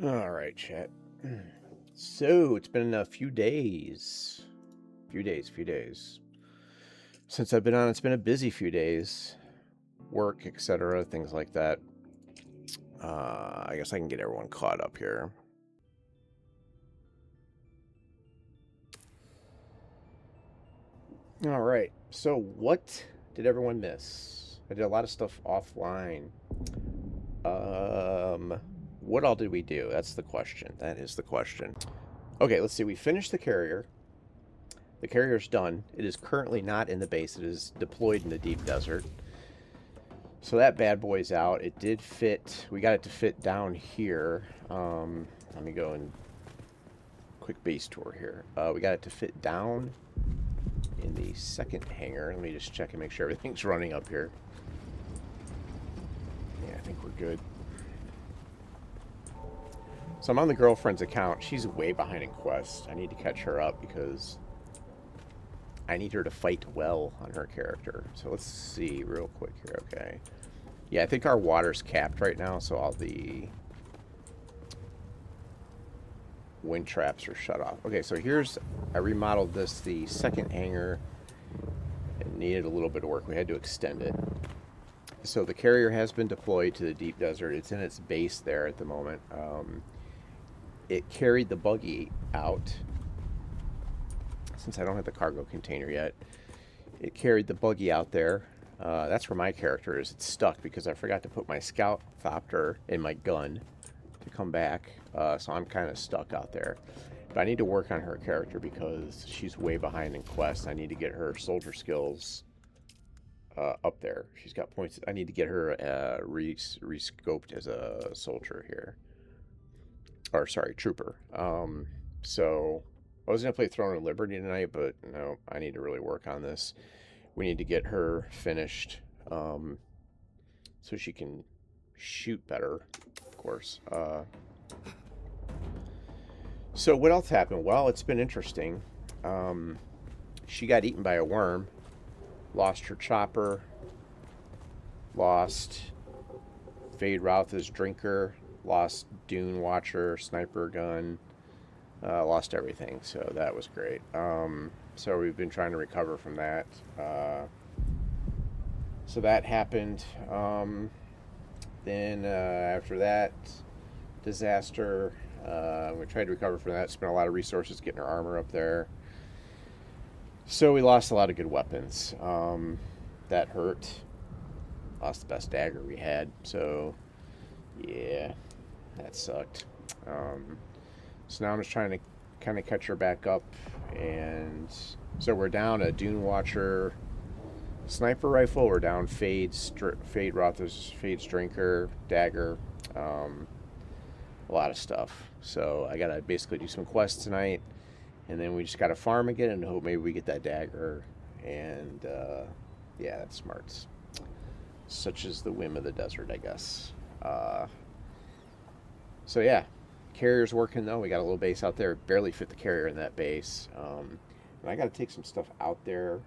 All right, chat. So it's been a few days, few days since I've been on. It's been a busy few days, work, etc., things like that. I guess I can get everyone caught up here. All right. So what did everyone miss? I did a lot of stuff offline. Um, what all did we do? That's the question. That is the question. Okay, let's see. We finished the carrier. The carrier's done. It is currently not in the base. It is deployed in the deep desert. So that bad boy's out. It did fit. We got it to fit down here. Let me go and quick base tour here. We got it to fit down in the second hangar. Let me just check and make sure everything's running up here. Yeah, I think we're good. So I'm on the girlfriend's account. She's way behind in quest. I need to catch her up because I need her to fight well on her character. So let's see real quick here. Okay. Yeah, I think our water's capped right now, so all the wind traps are shut off. Okay, so here's, I remodeled this, the second hangar. It needed a little bit of work. We had to extend it. So the carrier has been deployed to the deep desert. It's in its base there at the moment. It carried the buggy out. Since I don't have the cargo container yet, it carried the buggy out there. That's where my character is. It's stuck because I forgot to put my scout thopter in my gun to come back. So I'm kind of stuck out there. But I need to work on her character because she's way behind in quest. I need to get her soldier skills up there. She's got points. I need to get her re-scoped as a soldier here. Or, sorry, trooper. So I was going to play Throne of Liberty tonight, but no, I need to really work on this. We need to get her finished so she can shoot better, of course. So what else happened? Well, it's been interesting. She got eaten by a worm, lost her chopper, lost Fade Routha's drinker, lost Dune Watcher, sniper gun, lost everything. So that was great. So we've been trying to recover from that. So that happened. Then after that disaster, we tried to recover from that. Spent a lot of resources getting our armor up there. So we lost a lot of good weapons. That hurt. Lost the best dagger we had. So yeah, that sucked. So now I'm just trying to kind of catch her back up, and so we're down a Dune Watcher sniper rifle. We're down Fade Roth's Fade's drinker, dagger, a lot of stuff. So I gotta basically do some quests tonight, and then we just gotta farm again and hope maybe we get that dagger. And yeah, that's smarts. Such is the whim of the desert, I guess. So yeah, carrier's working though. We got a little base out there. Barely fit the carrier in that base. And I got to take some stuff out there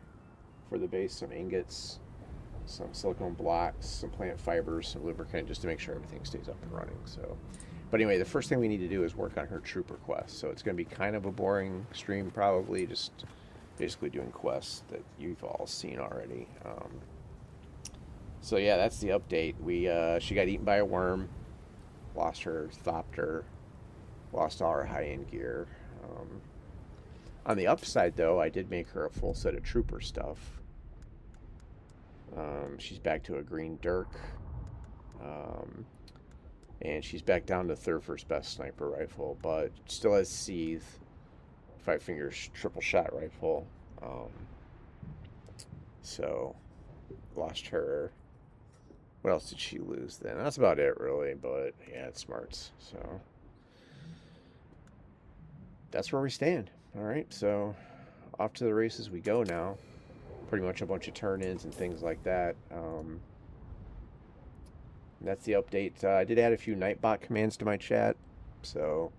for the base. Some ingots, some silicone blocks, some plant fibers, some lubricant, just to make sure everything stays up and running. So, but anyway, the first thing we need to do is work on her trooper quest. So it's going to be kind of a boring stream, probably just basically doing quests that you've all seen already. So yeah, that's the update. She got eaten by a worm, lost her thopter, lost all her high-end gear. On the upside, though, I did make her a full set of trooper stuff. She's back to a green Dirk, and she's back down to third first best sniper rifle, but still has Seethe, 5 fingers triple shot rifle. So lost her. What else did she lose then? That's about it, really. But yeah, it's smarts. So that's where we stand. All right, so off to the races we go now. Pretty much a bunch of turn-ins and things like that. That's the update. I did add a few Nightbot commands to my chat. So,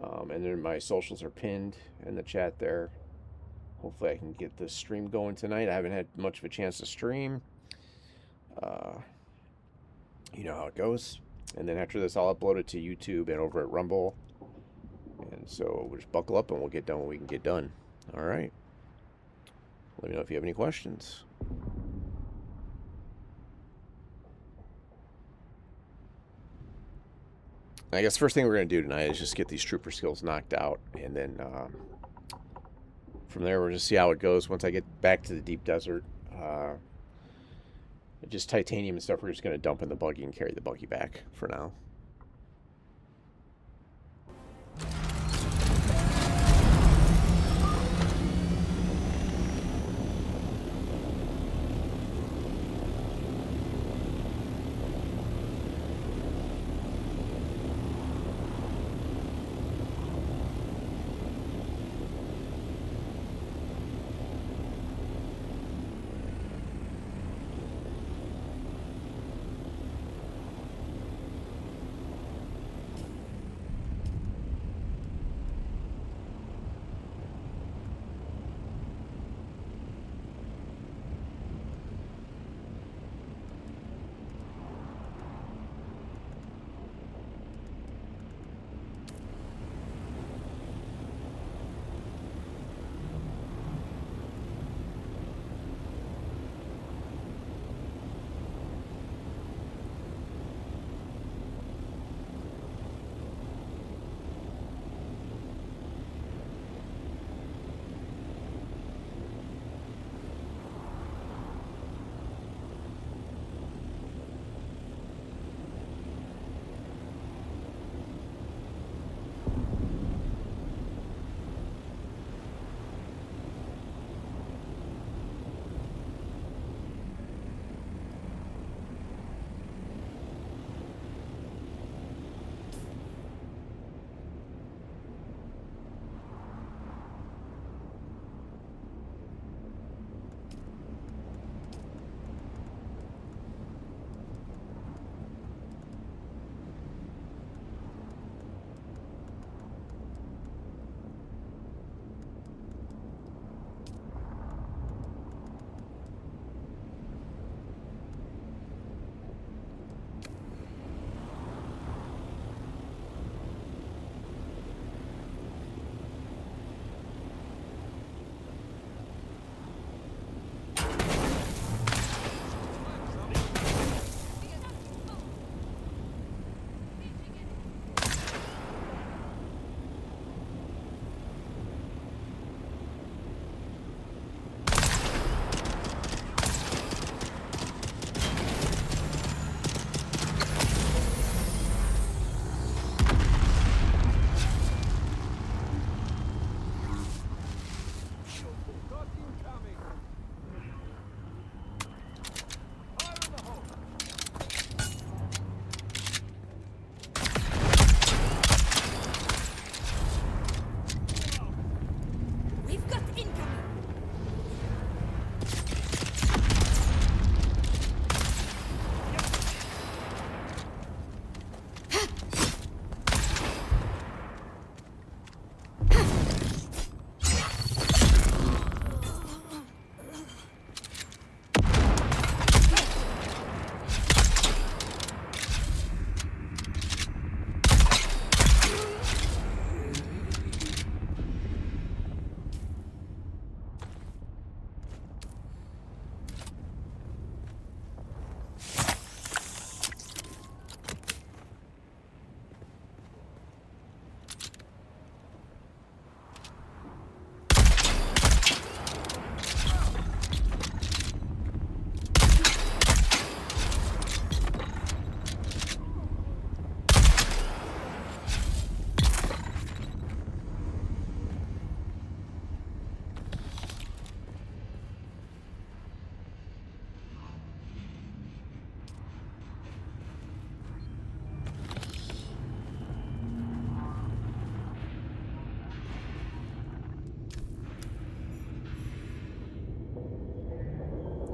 and then my socials are pinned in the chat there. Hopefully I can get the stream going tonight. I haven't had much of a chance to stream. You know how it goes. And then after this, I'll upload it to YouTube and over at Rumble. And so we'll just buckle up and we'll get done what we can get done. All right. Let me know if you have any questions. I guess the first thing we're going to do tonight is just get these trooper skills knocked out. And then from there, we'll just see how it goes. Once I get back to the deep desert, just titanium and stuff, we're just going to dump in the buggy and carry the buggy back for now.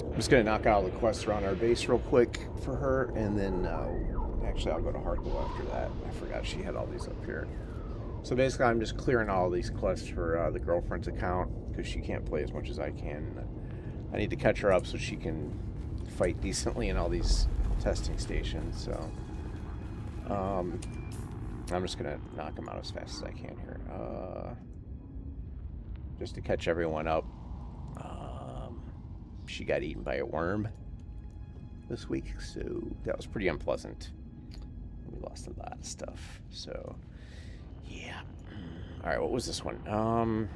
I'm just going to knock out all the quests around our base real quick for her, and then actually I'll go to Harko after that. I forgot she had all these up here. So basically I'm just clearing all these quests for the girlfriend's account because she can't play as much as I can. I need to catch her up so she can fight decently in all these testing stations. So I'm just gonna knock them out as fast as I can here. Just to catch everyone up. She got eaten by a worm this week, so that was pretty unpleasant. We lost a lot of stuff, so yeah. All right, what was this one? Oh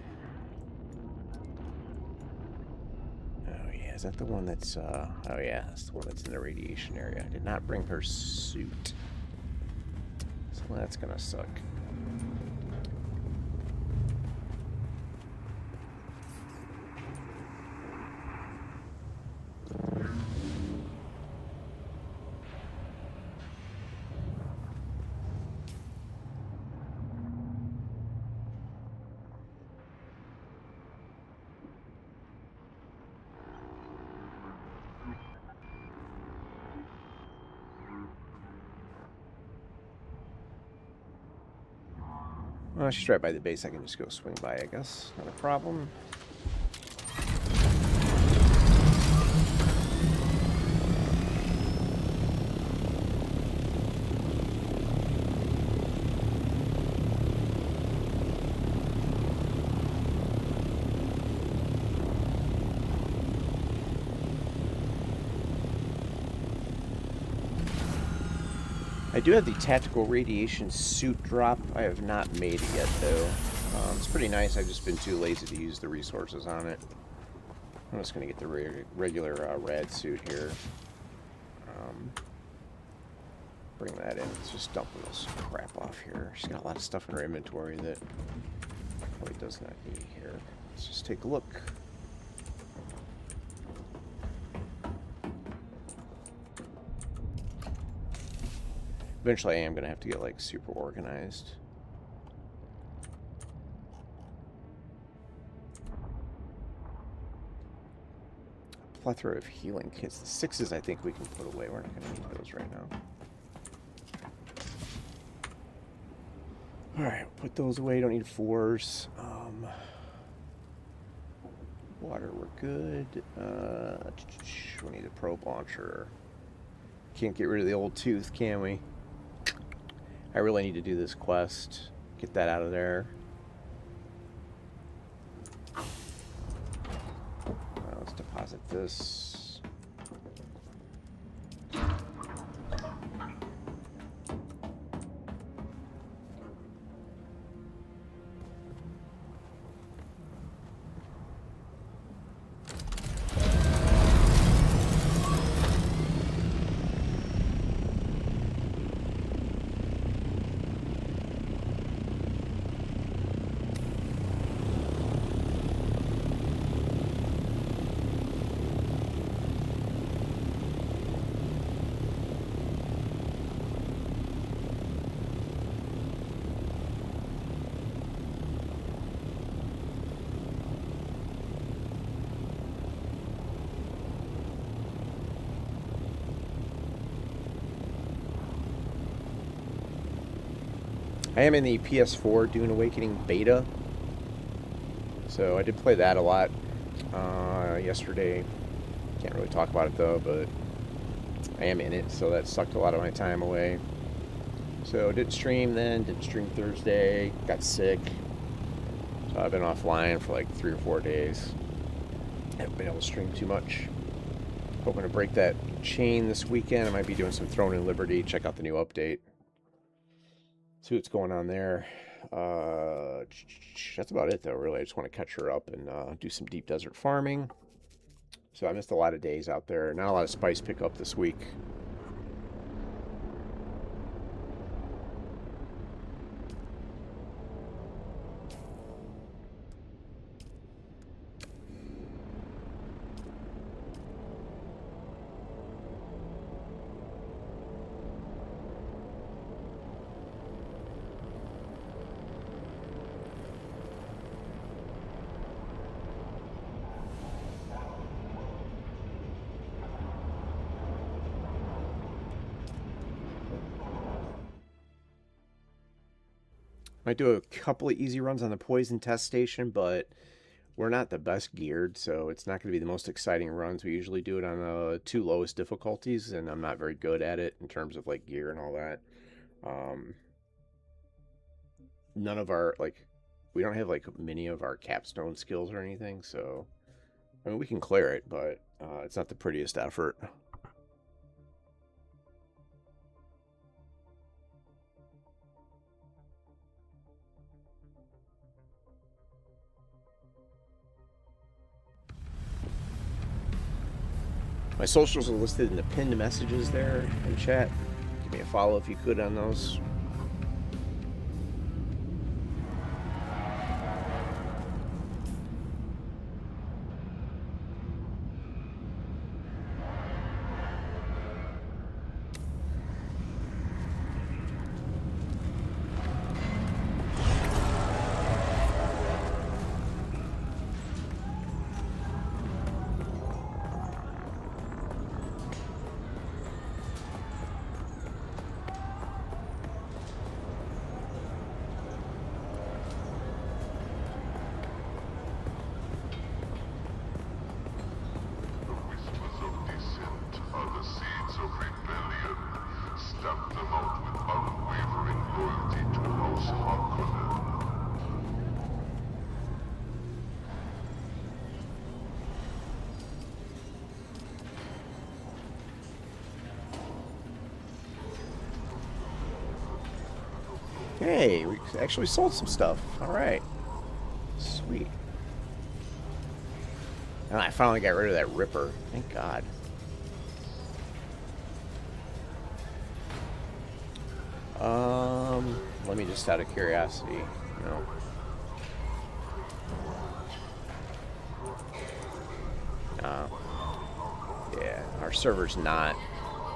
yeah, is that the one that's? Oh yeah, that's the one that's in the radiation area. I did not bring her suit, so that's gonna suck. Well, she's right by the base. I can just go swing by, I guess. Not a problem. I do have the tactical radiation suit drop. I have not made it yet, though. It's pretty nice. I've just been too lazy to use the resources on it. I'm just going to get the regular rad suit here. Bring that in. Let's just dump this crap off here. She's got a lot of stuff in her inventory that probably does not need here. Let's just take a look. Eventually I am going to have to get, like, super organized. A plethora of healing kits. The 6s I think we can put away. We're not going to need those right now. Alright, put those away. Don't need 4s. Water, we're good. We need a probe launcher. Can't get rid of the old tooth, can we? I really need to do this quest. Get that out of there. Let's deposit this. I am in the PS4 Dune Awakening beta, so I did play that a lot yesterday. Can't really talk about it though, but I am in it, so that sucked a lot of my time away. So didn't stream then, didn't stream Thursday, got sick, so I've been offline for like 3 or 4 days. Haven't been able to stream too much. Hoping to break that chain this weekend. I might be doing some Throne and Liberty. Check out the new update. See what's going on there. That's about it, though, really. I just want to catch her up and do some deep desert farming. So I missed a lot of days out there. Not a lot of spice pickup this week. Might do a couple of easy runs on the poison test station, but we're not the best geared, so it's not going to be the most exciting runs. We usually do it on the 2 lowest difficulties, and I'm not very good at it in terms of like gear and all that. Um, none of our, like, we don't have, like, many of our capstone skills or anything, so, I mean, we can clear it, but it's not the prettiest effort. My socials are listed in the pinned messages there in chat. Give me a follow if you could on those. Hey, we actually sold some stuff. All right. Sweet. And I finally got rid of that Ripper. Thank God. Let me just out of curiosity, you know. Yeah, our server's not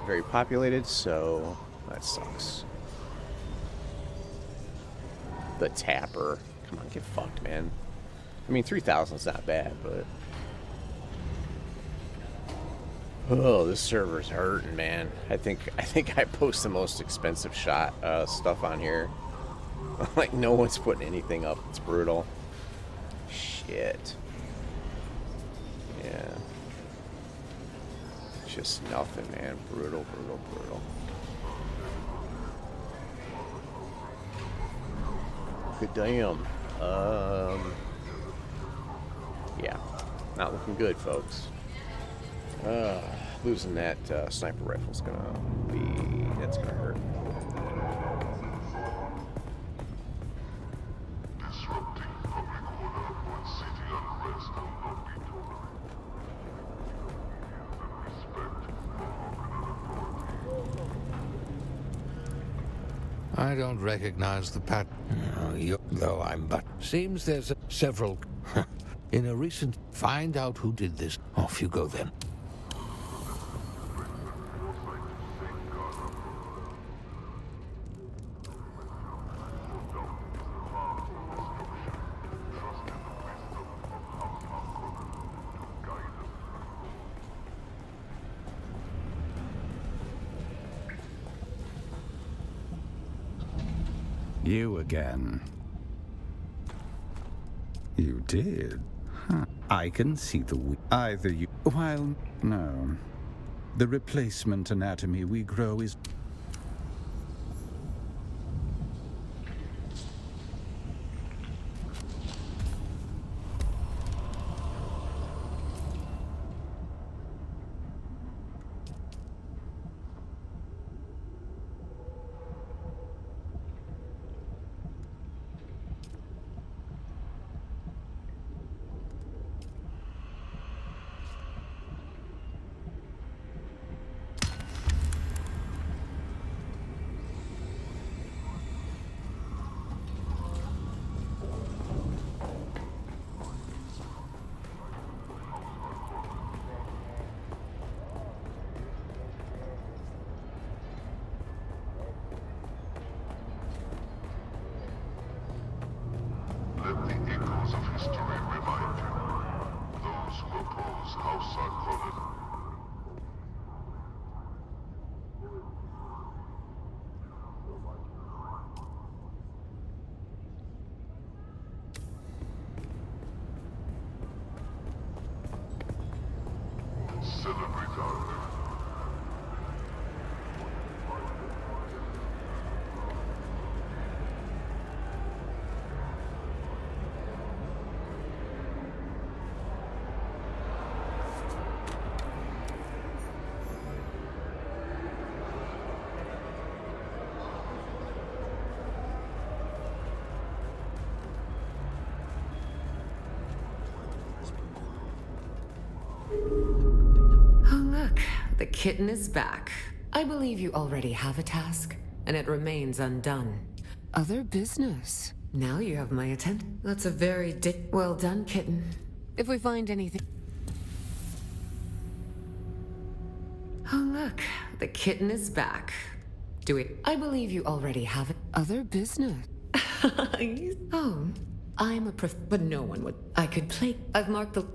very populated, so that sucks. The Tapper. Come on, get fucked, man. I mean, 3,000 is not bad, but... Oh, this server's hurting, man. I think I post the most expensive stuff on here. Like, no one's putting anything up. It's brutal. Shit. Yeah. Just nothing, man. Brutal, brutal, brutal. Good damn. Yeah. Not looking good, folks. Losing that sniper rifle's that's gonna hurt. Disrupting public order when city unrest will not be tolerated. Respect. I don't recognize the pattern. Though I'm but. Seems there's several. In a recent. Find out who did this. Off you go then. You again. You did? Huh. I can see the either you... While... No. The replacement anatomy we grow is... the kitten is back. I believe you already have a task, and it remains undone. Other business. Now you have my attention. That's a very well done, kitten. If we find anything... Oh, look. The kitten is back. Do we... I believe you already have it. Other business. Oh, I'm a but no one would... I could play... I've marked the...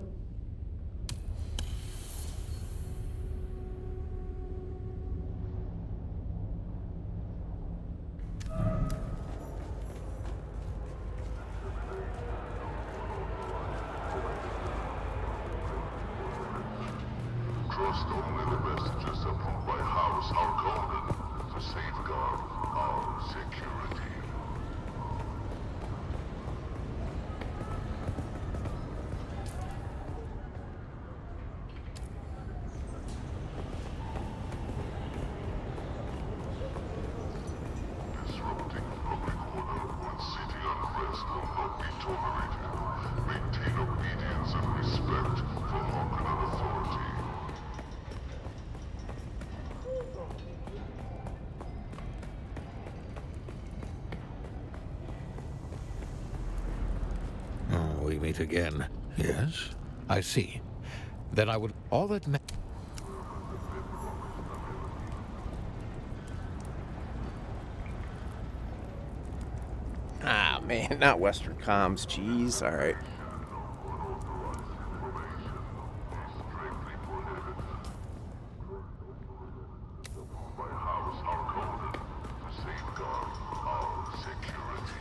Trust only the messages approved by House Harkonnen to safeguard our security. Disrupting public order and city unrest will not be tolerated. Maintain obedience and respect for Harkonnen authority. Oh, we meet again. Yes? I see. Then I would... All that Ah, man, not Western comms. Jeez. All right. By House Harkonnen to safeguard our security.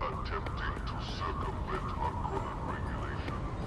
Attempting to circumvent Harkonnen regulations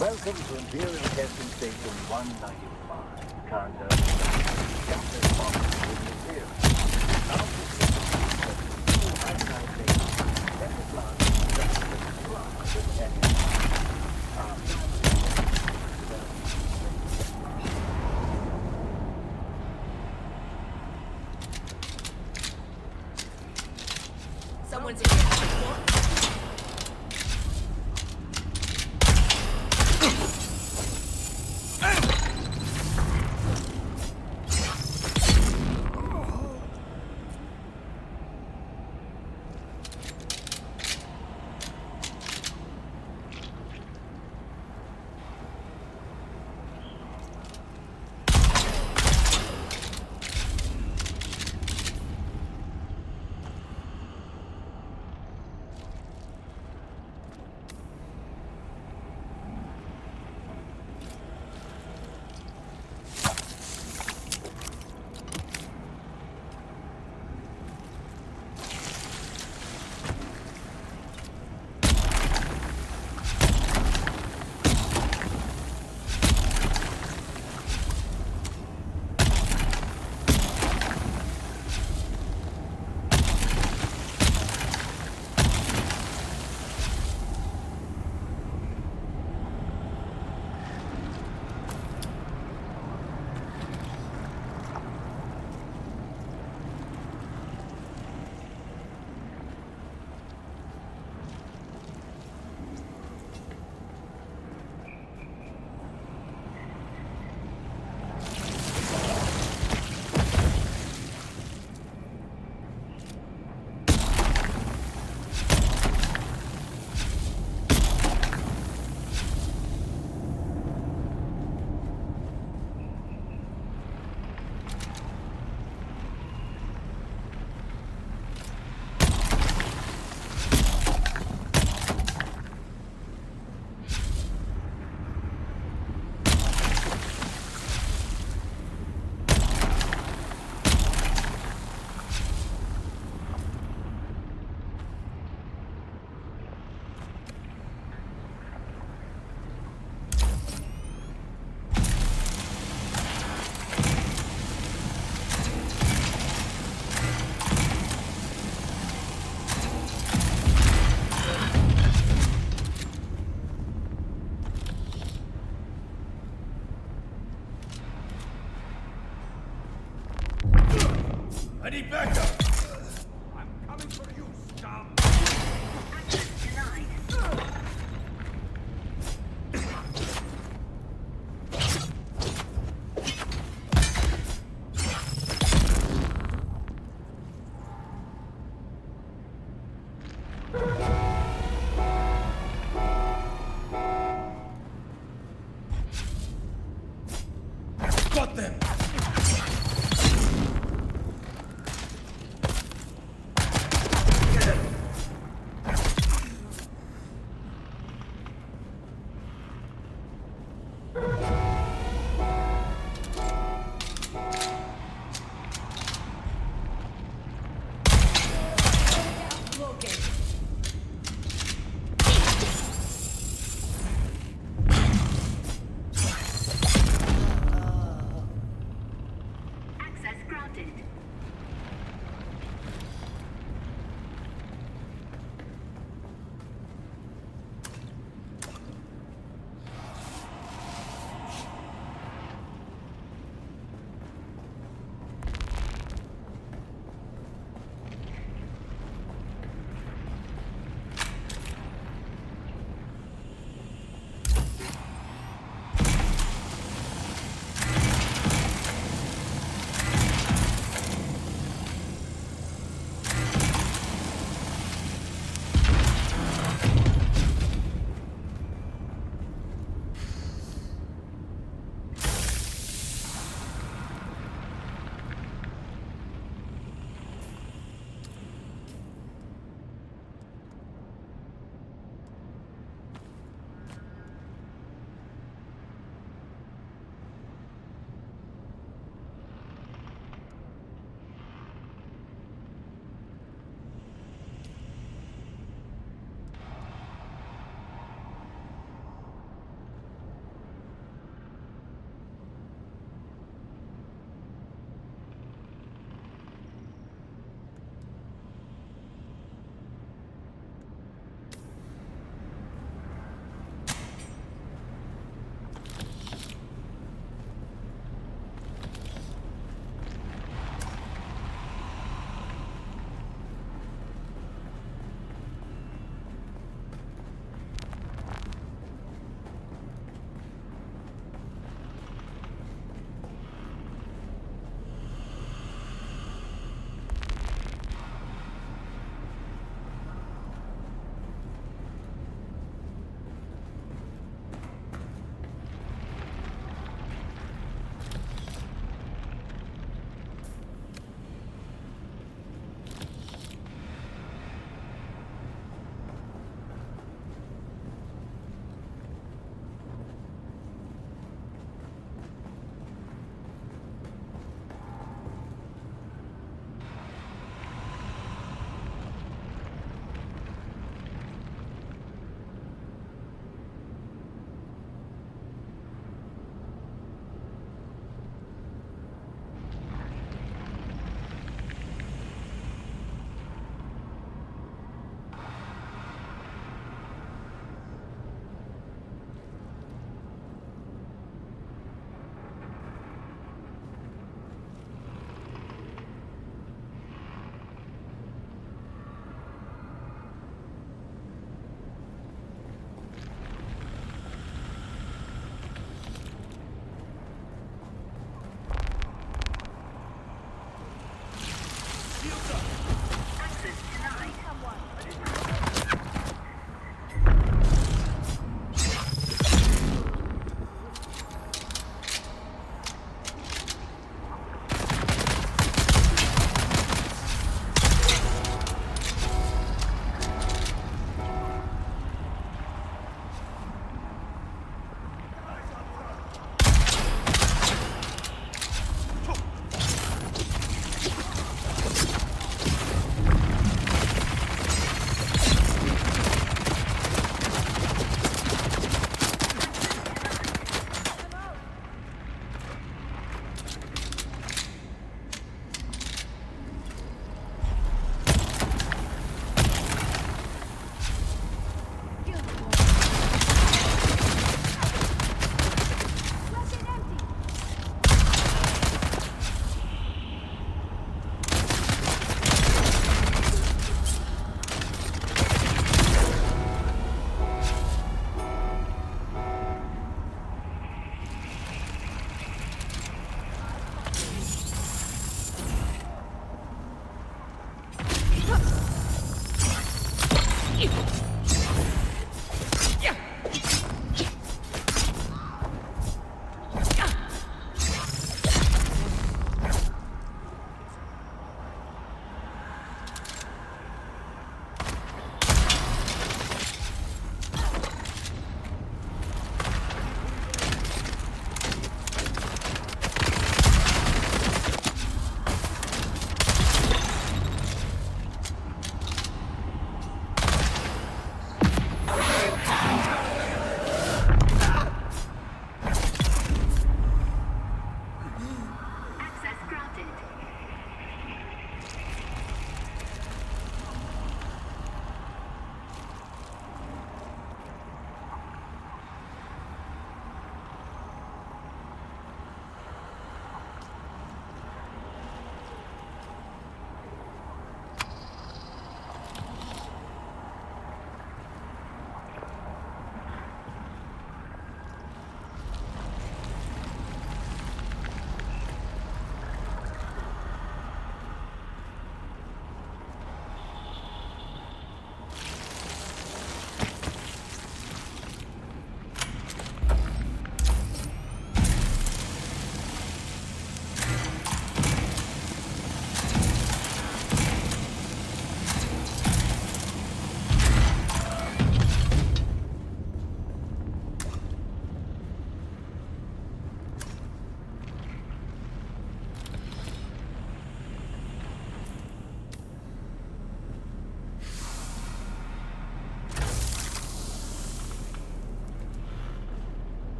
Welcome to Imperial Testing Station 195. Contact Captain Fox will be here. Now proceed to ionization. Set the plant just to the with Someone's in here.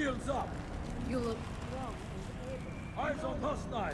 Shields up! You look. Eyes on hostile!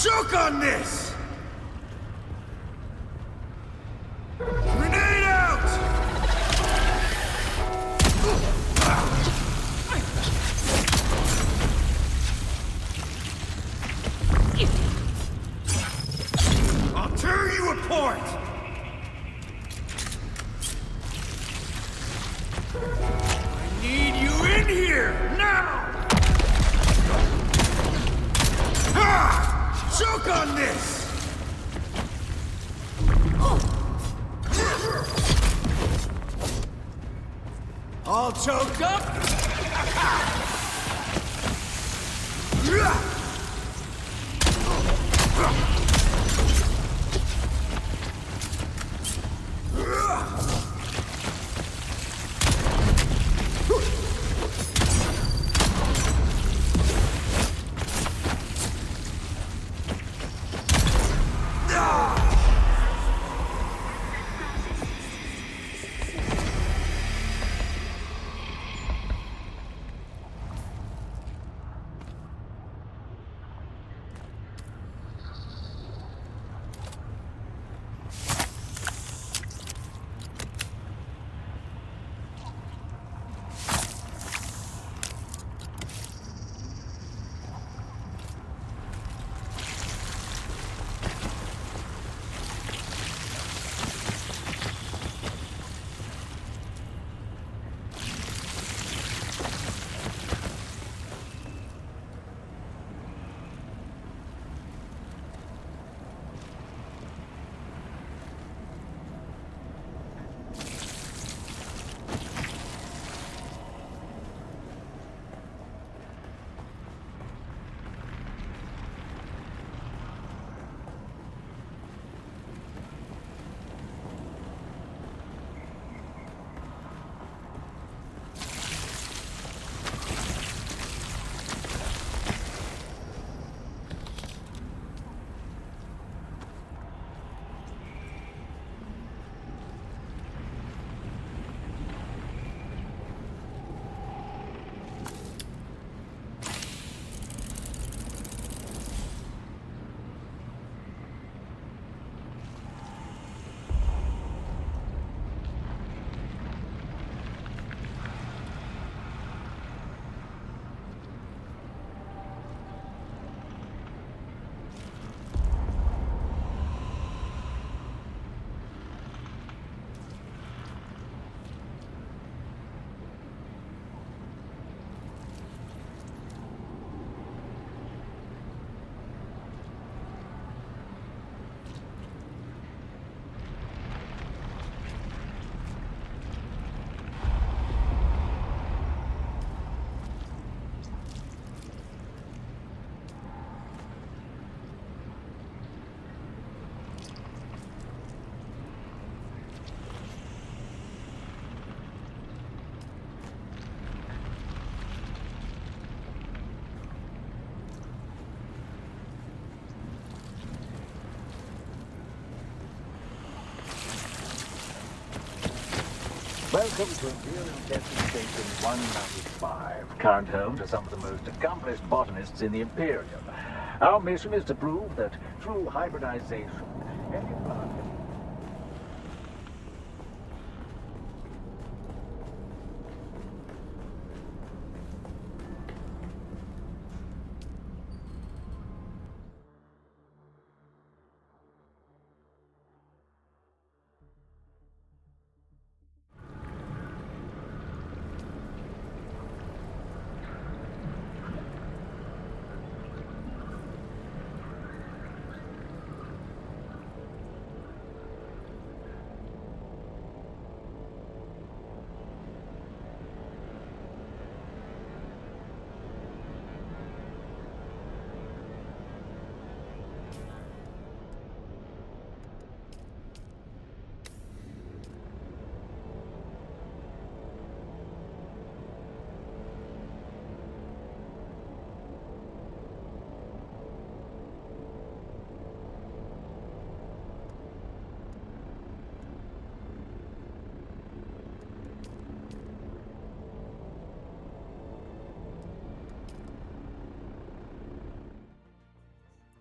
Choke on this! Grenade out! I'll tear you apart! I need you in here, now! Choke on this! All choked up? Welcome to Imperial Testing Station 195, current home to some of the most accomplished botanists in the Imperium. Our mission is to prove that through hybridization, any plant can...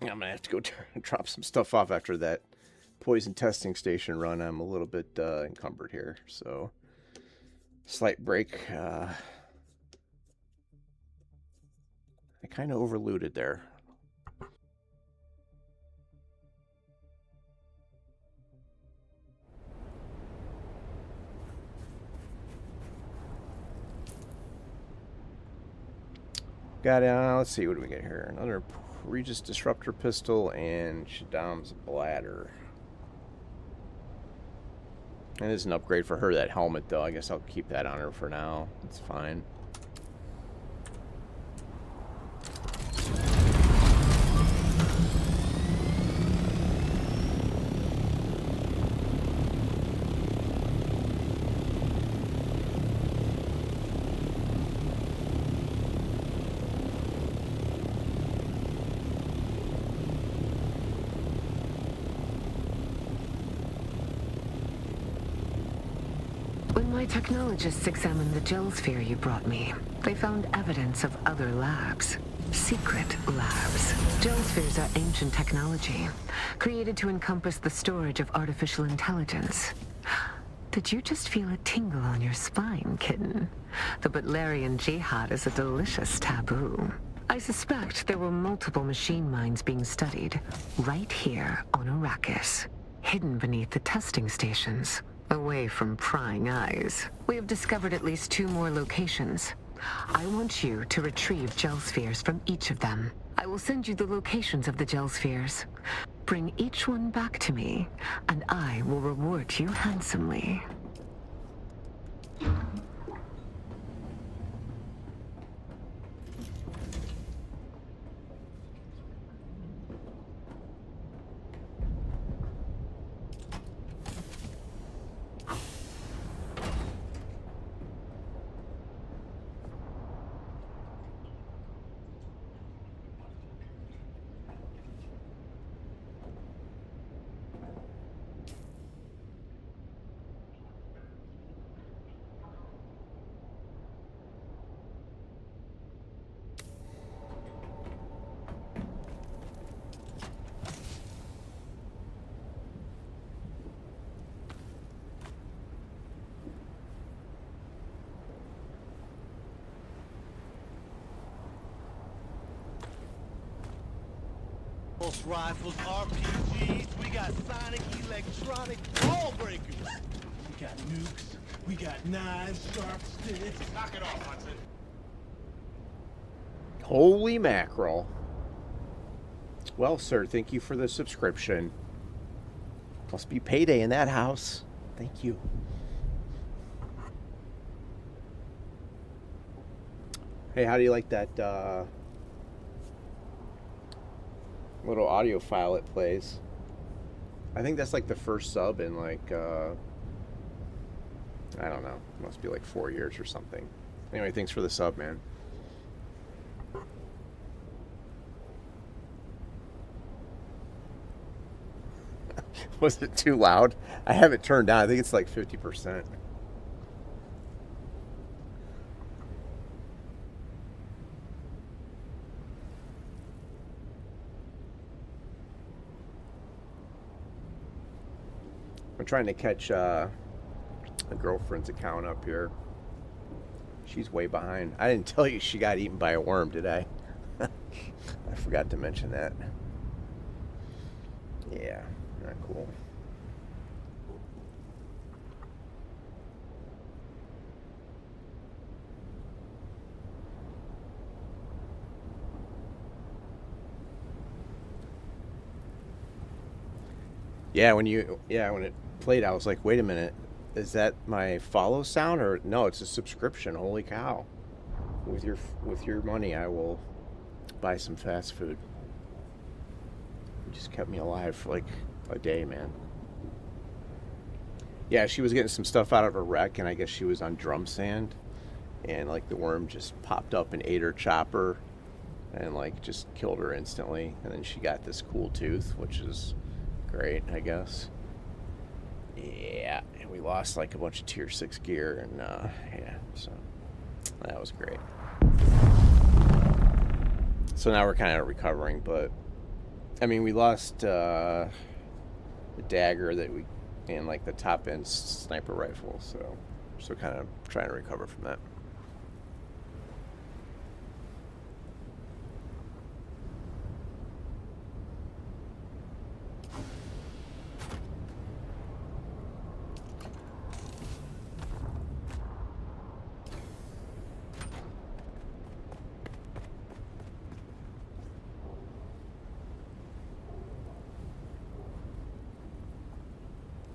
I'm gonna have to go drop some stuff off after that poison testing station run. I'm a little bit encumbered here, so slight break. I kind of overlooted there. Got let's see, what do we get here? Another Regis Disruptor Pistol and Shaddam's Bladder. That is an upgrade for her, that helmet, though. I guess I'll keep that on her for now. It's fine. My technologists examined the gel sphere you brought me. They found evidence of other labs. Secret labs. Gel spheres are ancient technology, created to encompass the storage of artificial intelligence. Did you just feel a tingle on your spine, kitten? The Butlerian jihad is a delicious taboo. I suspect there were multiple machine minds being studied right here on Arrakis, hidden beneath the testing stations. Away from prying eyes. We have discovered at least 2 more locations. I want you to retrieve gel spheres from each of them. I will send you the locations of the gel spheres. Bring each one back to me, and I will reward you handsomely. Rifles, RPGs, we got sonic, electronic, ball breakers. We got nukes, we got knives, sharp sticks. Knock it off, Hudson. Holy mackerel. Well, sir, thank you for the subscription. Must be payday in that house. Thank you. Hey, how do you like that little audio file it plays? I think that's like the first sub in like I don't know, it must be like 4 years or something. Anyway, thanks for the sub, man. Was it too loud? I have it turned down. I think it's like 50%. I'm trying to catch a girlfriend's account up here. She's way behind. I didn't tell you she got eaten by a worm, did I? I forgot to mention that. Yeah, not cool. Yeah, when it played, I was like, wait a minute, is that my follow sound or no? It's a subscription. Holy cow! With your money, I will buy some fast food. It just kept me alive for like a day, man. Yeah, she was getting some stuff out of her wreck, and I guess she was on drum sand, and like the worm just popped up and ate her chopper, and like just killed her instantly. And then she got this cool tooth, which is great, I guess. Yeah, and we lost like a bunch of tier 6 gear, and yeah, so that was great. So now we're kind of recovering, but I mean, we lost the dagger that we, and like the top end sniper rifle, so kind of trying to recover from that.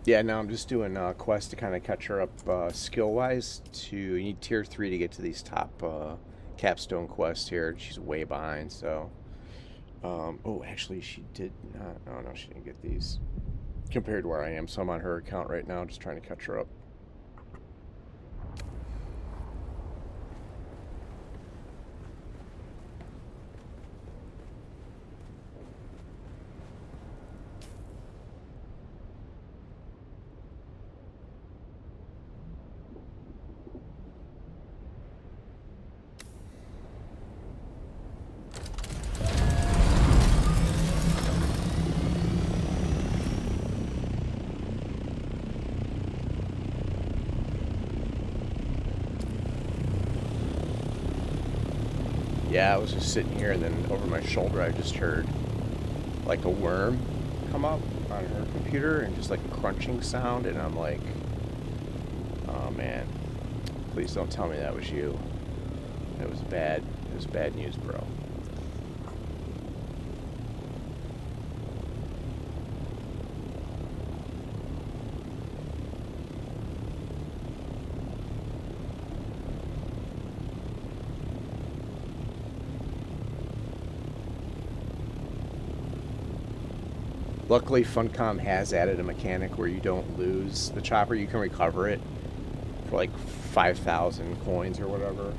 Yeah, now I'm just doing a quest to kind of catch her up skill-wise. You need tier 3 to get to these top capstone quests here. She's way behind, so... oh, actually, she did not... Oh, no, she didn't get these. Compared to where I am, so I'm on her account right now, just trying to catch her up. Yeah, I was just sitting here, and then over my shoulder I just heard like a worm come up on her computer, and just like a crunching sound, and I'm like, oh man, please don't tell me that was you. It was bad. It was bad news, bro. Luckily, Funcom has added a mechanic where you don't lose the chopper. You can recover it for like 5,000 coins or whatever.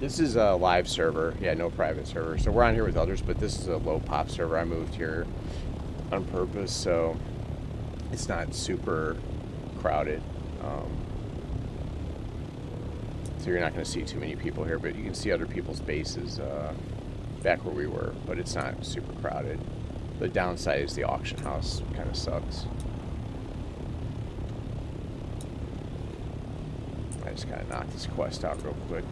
This is a live server. Yeah, no private server. So we're on here with others, but this is a low pop server. I moved here on purpose, so it's not super crowded. So you're not going to see too many people here, but you can see other people's bases back where we were, but it's not super crowded. The downside is the auction house kind of sucks. I just gotta knock this quest out real quick.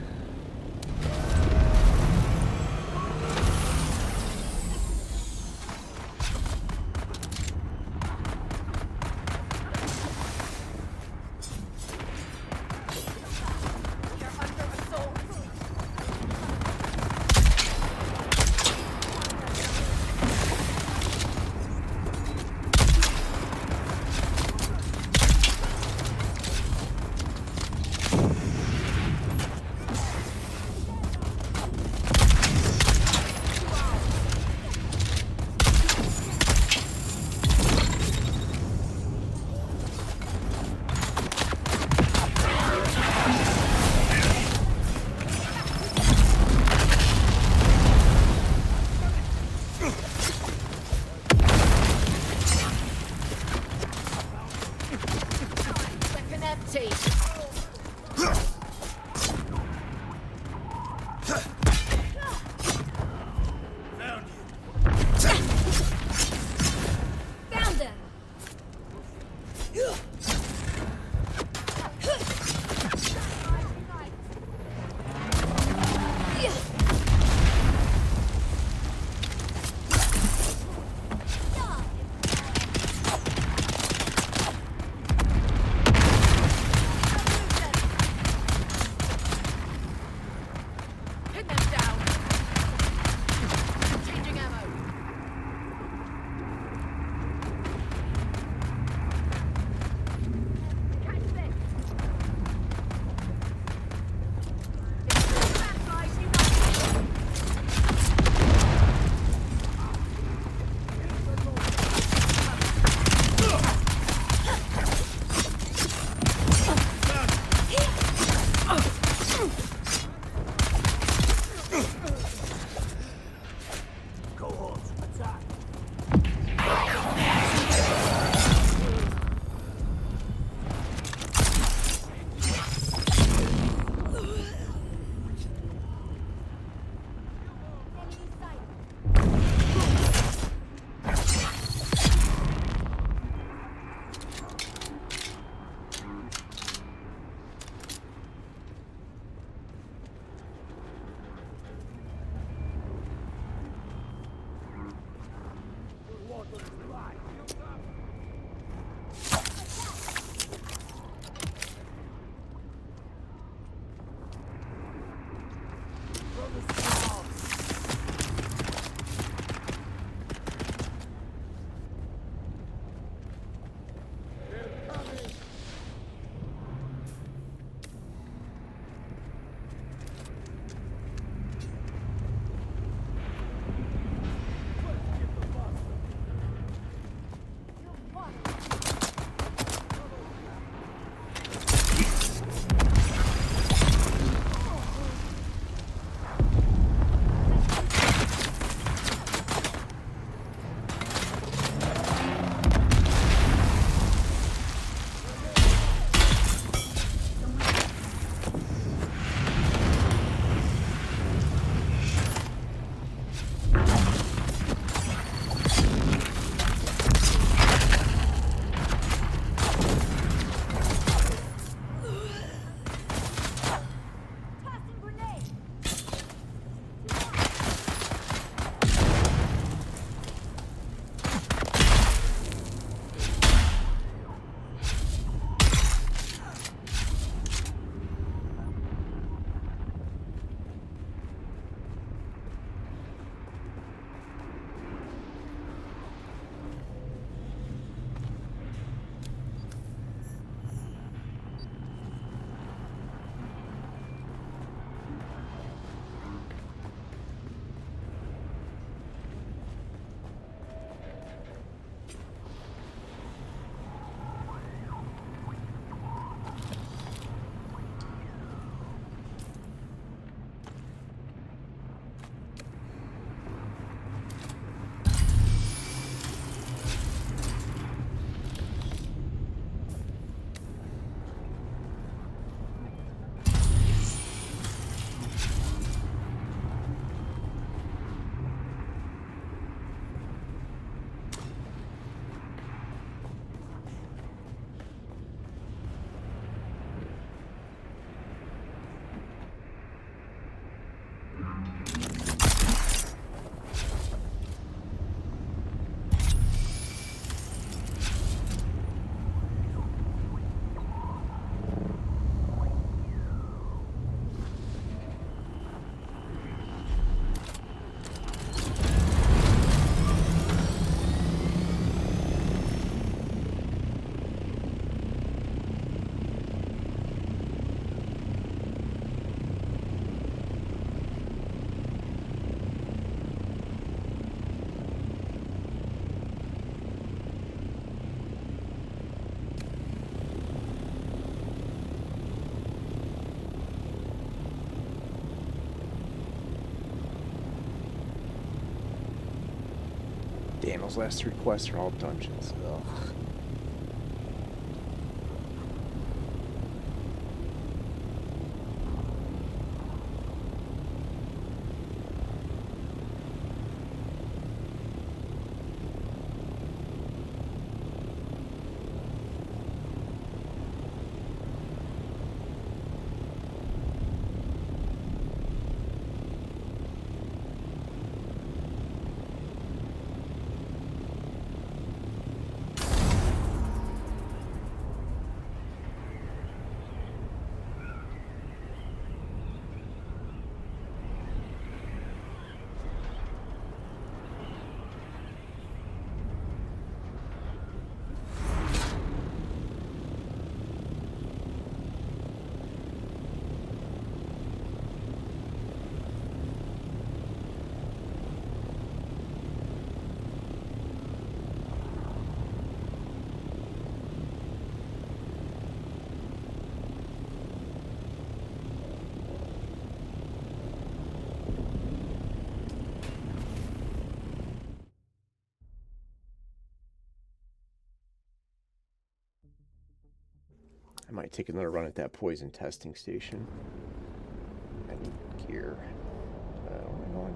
Damn, those last 3 quests are all dungeons. Ugh. I might take another run at that poison testing station. I need gear. Where am I going?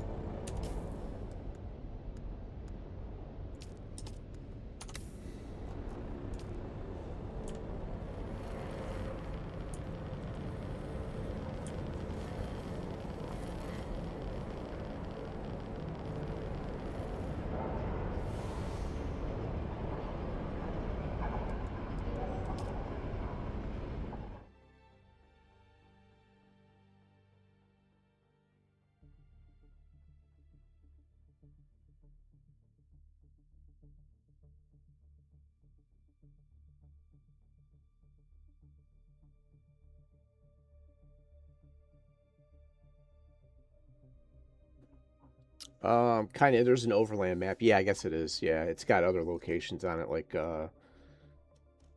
Kind of. There's an overland map. Yeah, I guess it is. Yeah, it's got other locations on it, like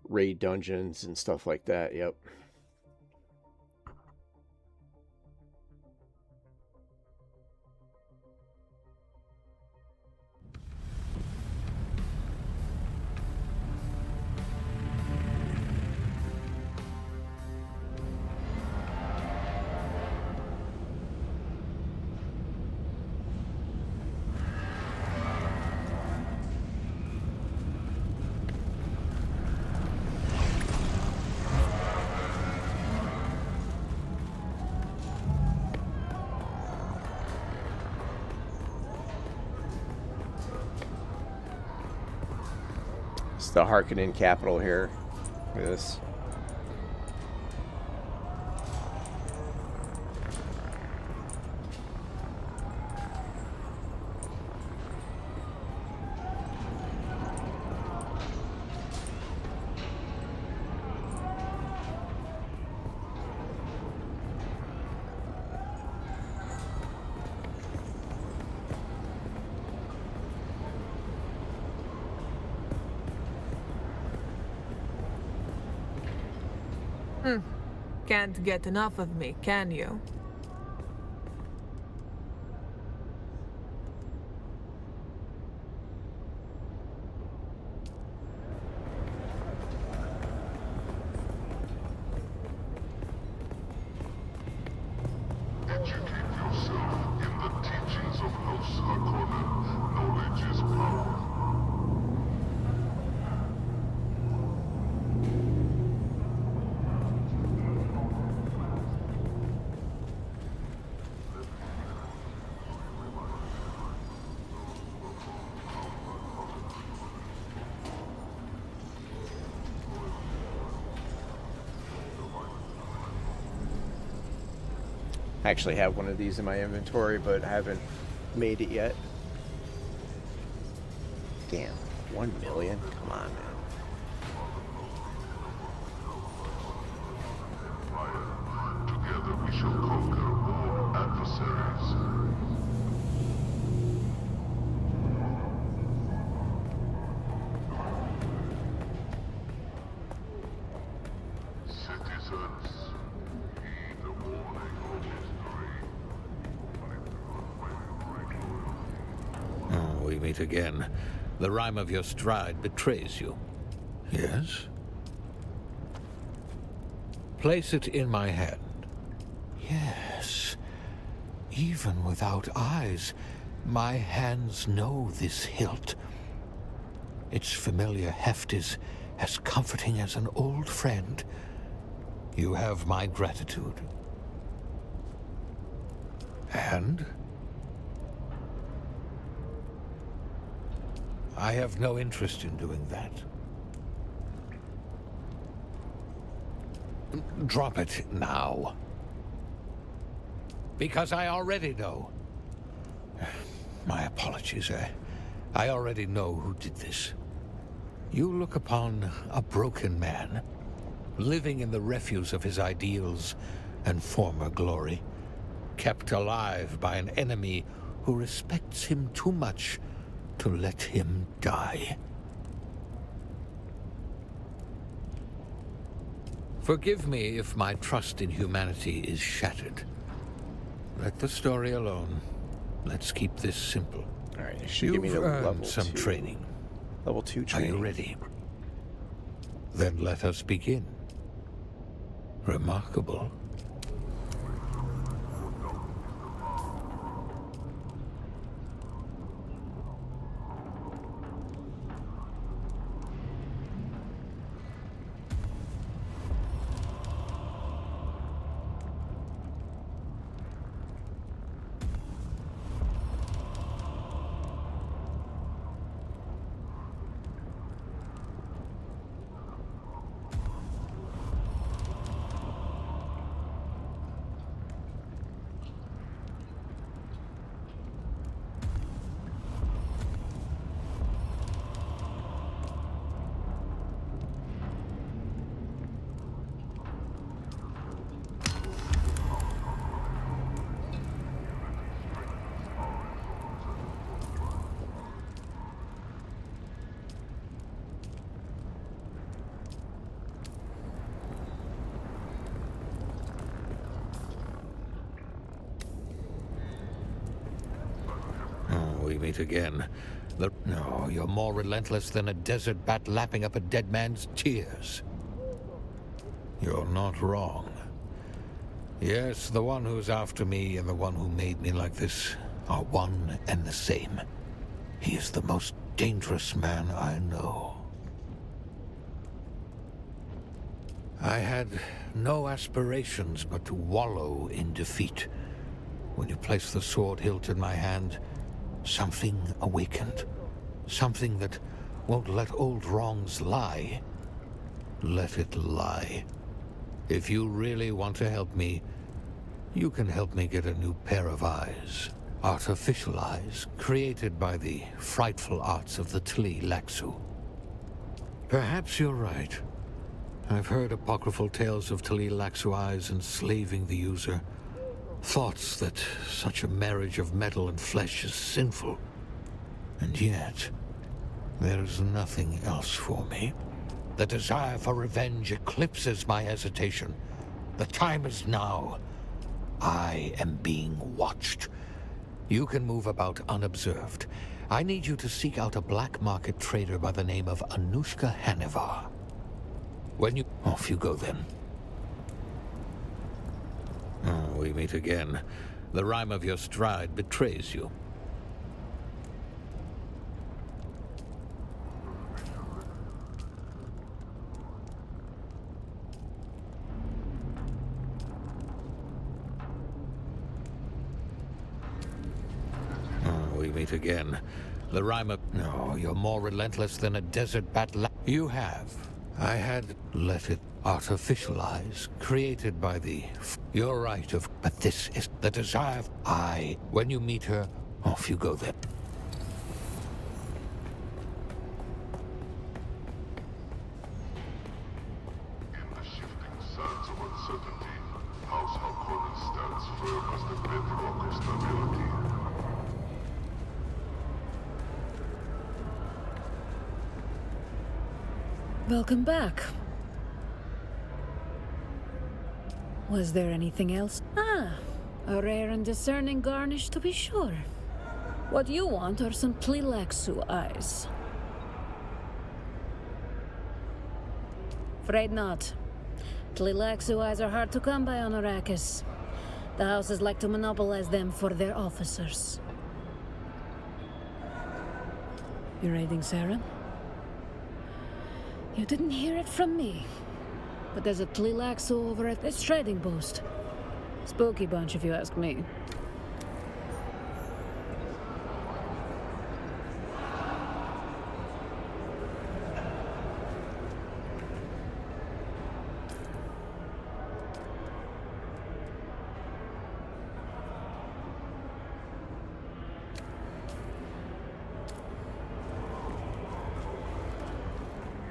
raid dungeons and stuff like that. Yep. It's the Harkonnen capital here. Look at this. Can't get enough of me, can you? Educate yourself in the teachings of House Harkonnen. Knowledge is power. I actually have one of these in my inventory, but I haven't made it yet. Damn, 1 million? Come on, man. Together we shall conquer all adversaries. Citizens, heed the warning of history. Oh, we meet again. The rhyme of your stride betrays you. Yes? Place it in my hand. Yes. Even without eyes, my hands know this hilt. Its familiar heft is as comforting as an old friend. You have my gratitude. And? I have no interest in doing that. Drop it now. Because I already know. My apologies. I already know who did this. You look upon a broken man, living in the refuse of his ideals and former glory, kept alive by an enemy who respects him too much to let him die. Forgive me if my trust in humanity is shattered. Let the story alone. Let's keep this simple. All right, it should give me the level some 2. training. Level 2 training. Are you ready? Then let us begin. Remarkable. We meet again. No, you're more relentless than a desert bat lapping up a dead man's tears. You're not wrong. Yes, the one who's after me and the one who made me like this are one and the same. He is the most dangerous man I know. I had no aspirations but to wallow in defeat. When you placed the sword hilt in my hand, something awakened. Something that won't let old wrongs lie. Let it lie. If you really want to help me, you can help me get a new pair of eyes. Artificial eyes, created by the frightful arts of the Tli Laxu. Perhaps you're right. I've heard apocryphal tales of Tli Laxu eyes enslaving the user. Thoughts that such a marriage of metal and flesh is sinful. And yet, there is nothing else for me. The desire for revenge eclipses my hesitation. The time is now. I am being watched. You can move about unobserved. I need you to seek out a black market trader by the name of Anushka Hanivar. When you... Off you go then. Oh, we meet again. The rhyme of your stride betrays you. Oh, we meet again. The rhyme of... No, you're more relentless than a desert bat. You have. I had let it artificialize, created by the... You're right of... But this is the desire of... When you meet her, off you go then. In the shifting sands of uncertainty, House Harkonnen stands firm as the bedrock of stability. Welcome back. Was there anything else? Ah, a rare and discerning garnish to be sure. What you want are some Tli Laxu eyes. Afraid not. Tleilaxuais are hard to come by on Arrakis. The houses like to monopolize them for their officers. You raiding Sarah? You didn't hear it from me. But there's a Tleilaxu over at this trading post. Spooky bunch, if you ask me.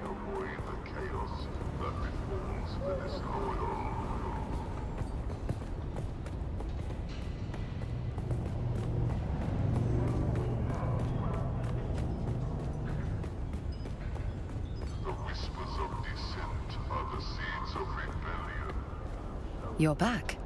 Avoid the chaos that befalls the destroyer. The whispers of dissent are the seeds of rebellion. You're back.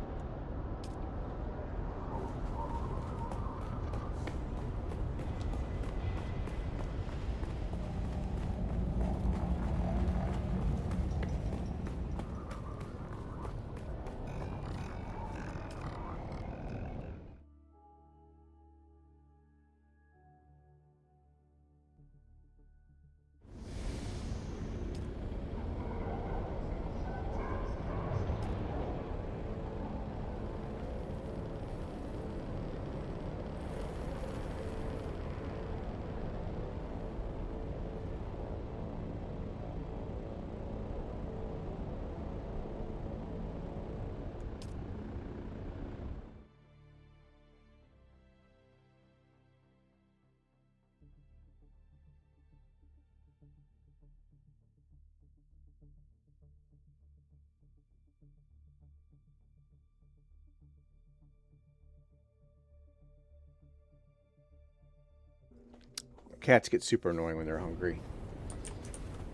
Cats get super annoying when they're hungry.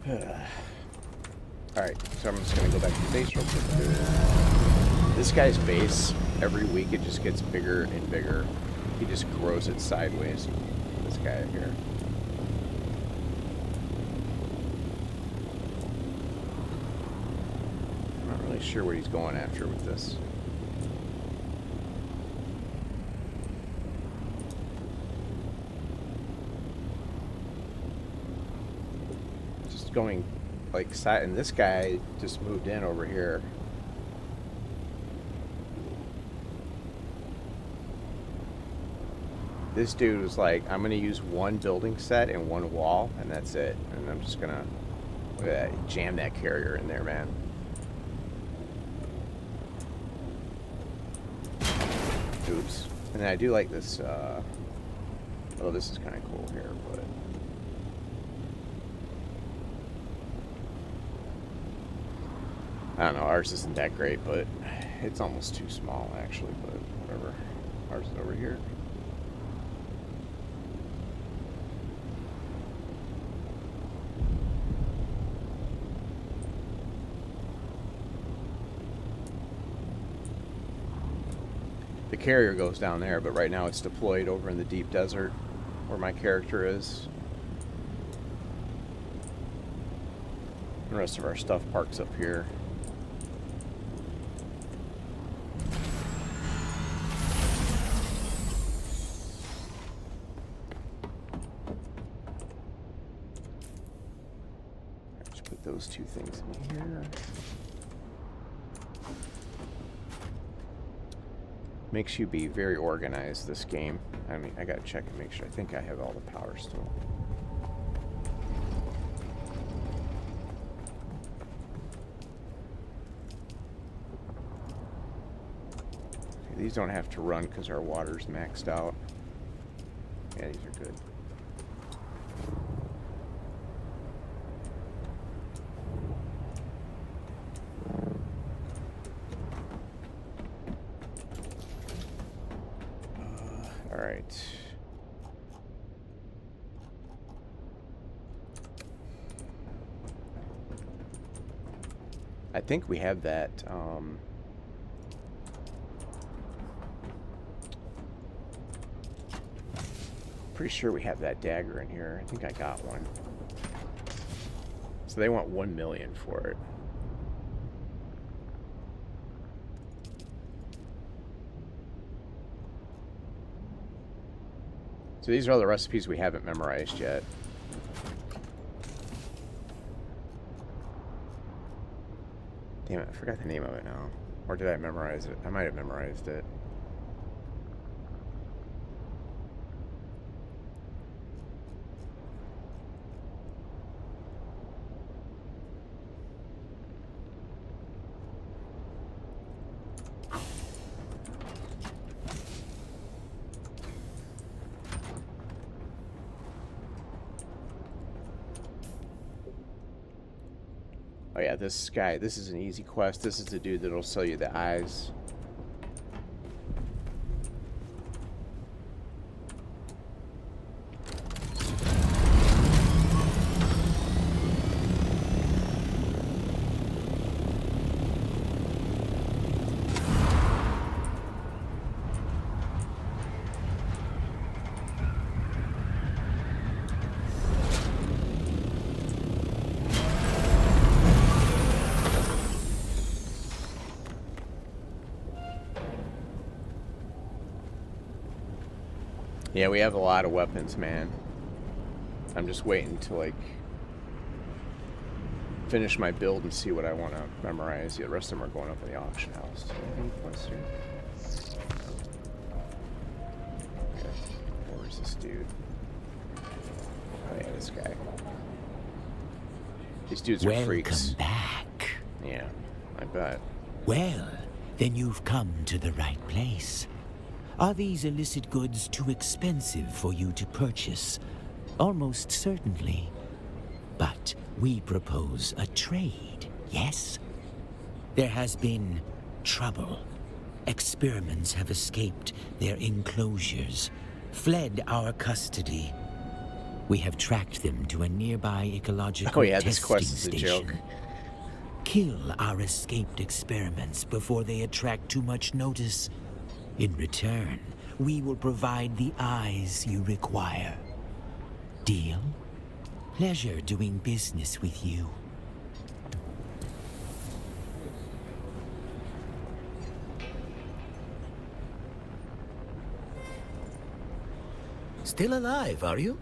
Alright, so I'm just going to go back to the base real quick. This guy's base, every week it just gets bigger and bigger. He just grows it sideways. This guy here. I'm not really sure what he's going after with this. Going like side, and this guy just moved in over here. This dude was like, I'm gonna use one building set and one wall, and that's it. And I'm just gonna look at that, jam that carrier in there, man. Oops. And then I do like this. Oh, this is kind of cool here, but. I don't know, ours isn't that great, but it's almost too small, actually, but whatever. Ours is over here. The carrier goes down there, but right now it's deployed over in the deep desert where my character is. The rest of our stuff parks up here. Those two things in here. Makes you be very organized, this game. I mean, I gotta check and make sure. I think I have all the power still. Okay, these don't have to run because our water's maxed out. Yeah, these are good. Alright. I think we have that, pretty sure we have that dagger in here. I think I got one. So they want 1 million for it. So these are all the recipes we haven't memorized yet. Damn it, I forgot the name of it now. Or did I memorize it? I might have memorized it. Oh yeah, this guy, this is an easy quest. This is the dude that'll sell you the eyes. Yeah, we have a lot of weapons, man. I'm just waiting to, like, finish my build and see what I want to memorize. The rest of them are going up in the auction house. Any quests here? Okay. Where's this dude? Oh, yeah, this guy. These dudes are freaks. Welcome back. Yeah, I bet. Well, then you've come to the right place. Are these illicit goods too expensive for you to purchase? Almost certainly. But we propose a trade, yes? There has been trouble. Experiments have escaped their enclosures, fled our custody. We have tracked them to a nearby ecological this quest is a testing joke. station. Kill our escaped experiments before they attract too much notice. In return, we will provide the eyes you require. Deal? Pleasure doing business with you. Still alive, are you?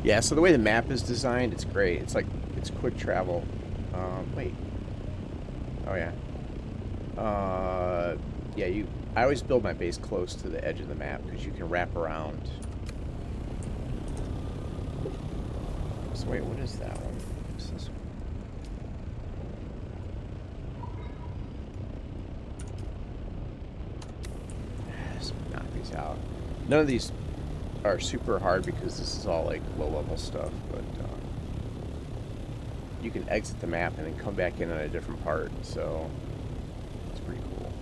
Yeah, so the way the map is designed, it's great. It's like, it's quick travel. Wait. Oh, yeah. Yeah, I always build my base close to the edge of the map because you can wrap around. So wait, what is that one? What's this one? Let's knock these out. None of these are super hard because this is all like low level stuff, but you can exit the map and then come back in on a different part, so it's pretty cool.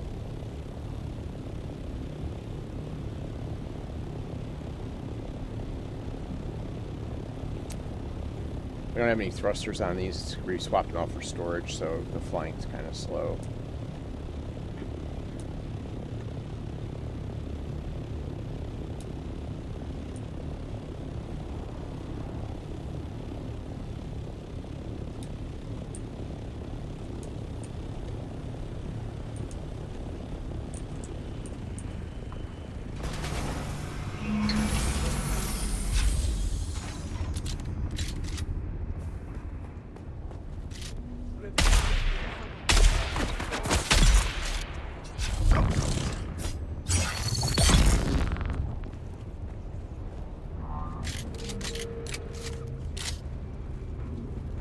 We don't have any thrusters on these. We swapped them out for storage, so the flying's kind of slow.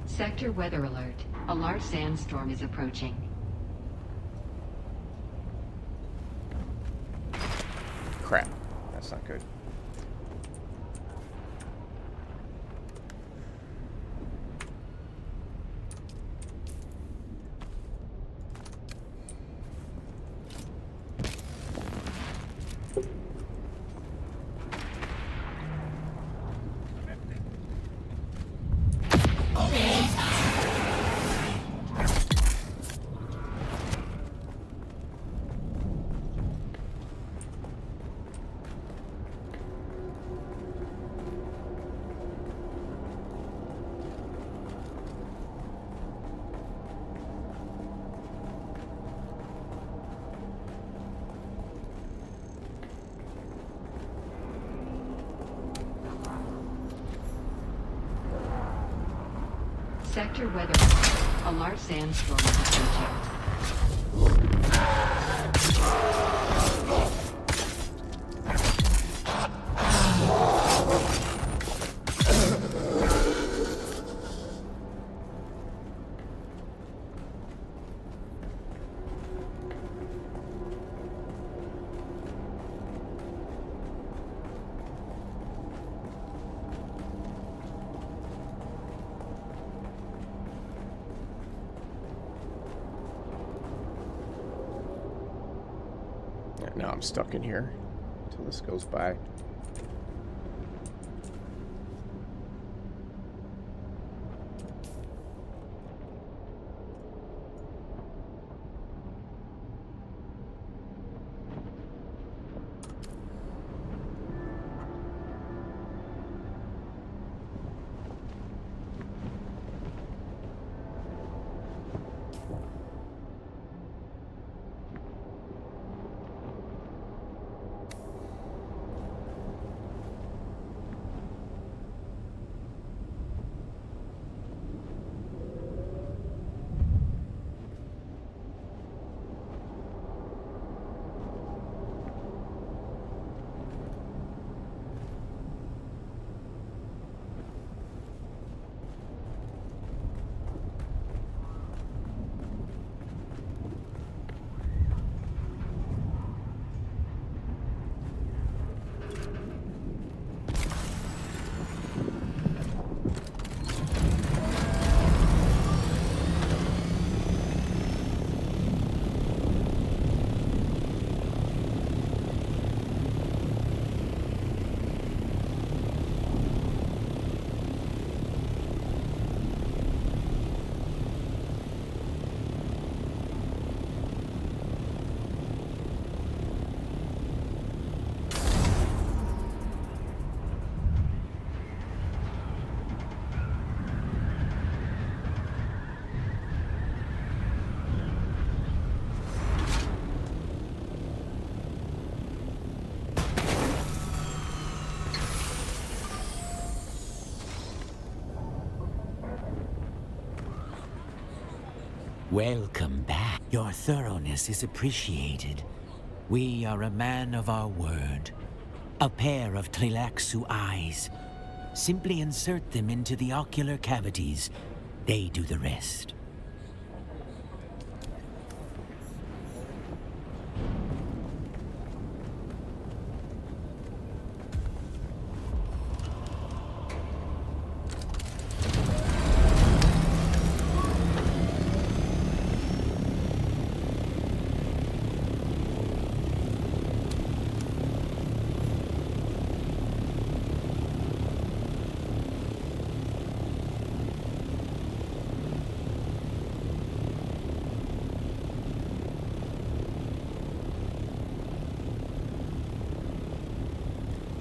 Sector weather alert. A large sandstorm is approaching. Crap. That's not good. Sector weather. A large sandstorm is approaching. Now I'm stuck in here until this goes by. Welcome back. Your thoroughness is appreciated. We are a man of our word. A pair of Tleilaxu eyes. Simply insert them into the ocular cavities. They do the rest.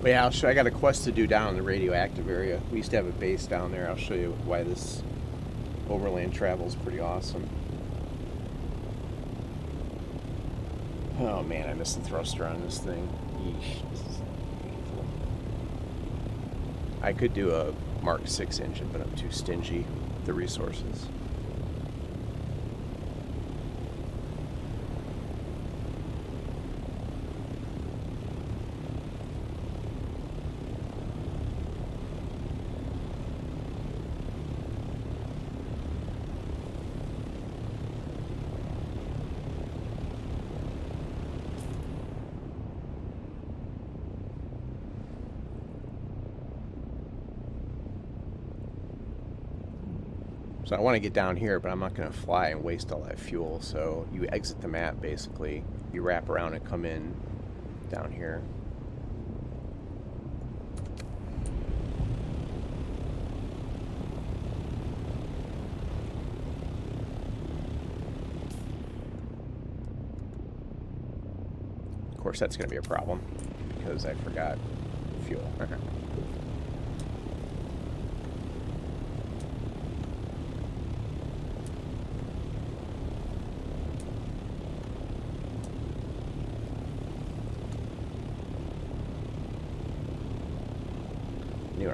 But yeah, I got a quest to do down in the radioactive area. We used to have a base down there. I'll show you why this overland travel is pretty awesome. Oh man, I missed the thruster on this thing. Yeesh, this is painful. I could do a Mark 6 engine, but I'm too stingy with the resources. So I want to get down here, but I'm not going to fly and waste all that fuel. So you exit the map, basically. You wrap around and come in down here. Of course, that's going to be a problem because I forgot fuel. I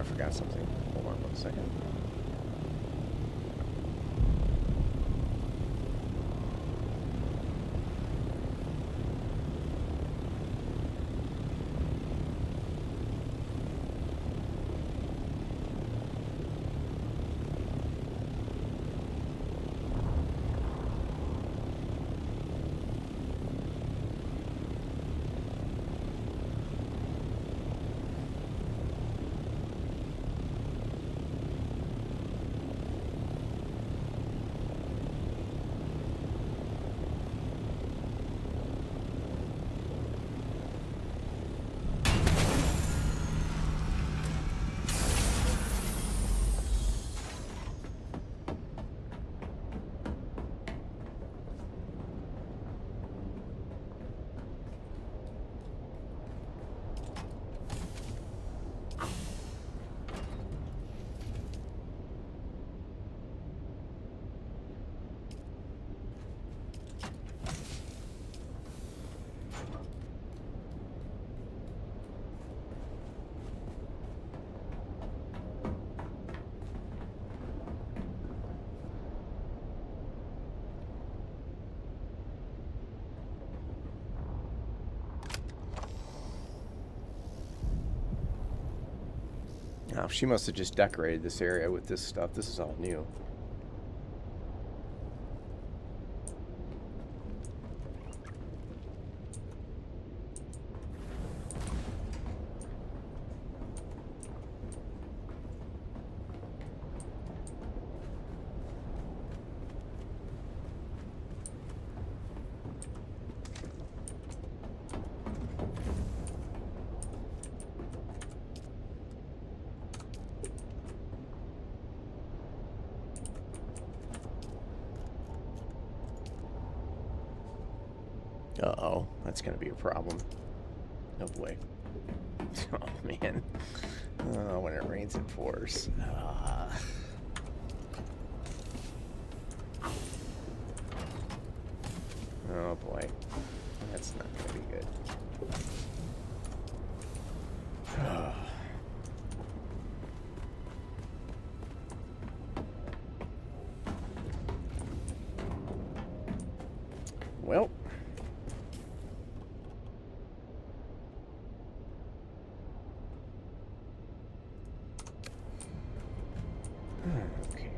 forgot something. Hold on 1 second. Now, she must have just decorated this area with this stuff. This is all new. Uh-oh, that's gonna be a problem. Oh boy. Oh man. Oh, when it rains it pours. Oh boy. That's not gonna be good. Well. Okay.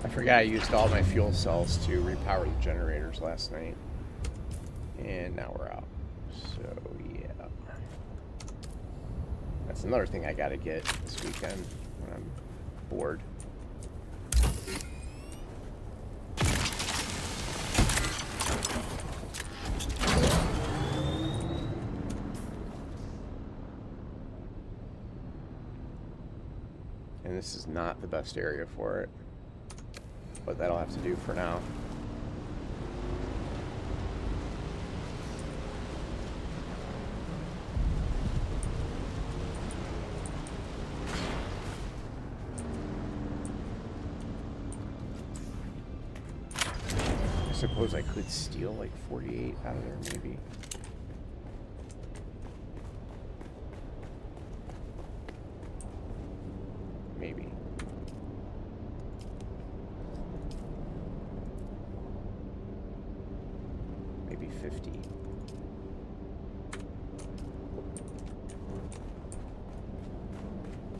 I forgot I used all my fuel cells to repower the generators last night. And now we're out. So, yeah. That's another thing I gotta get this weekend when I'm bored. And this is not the best area for it. But that'll have to do for now. I suppose I could steal like 48 out of there, maybe. Maybe. Maybe 50.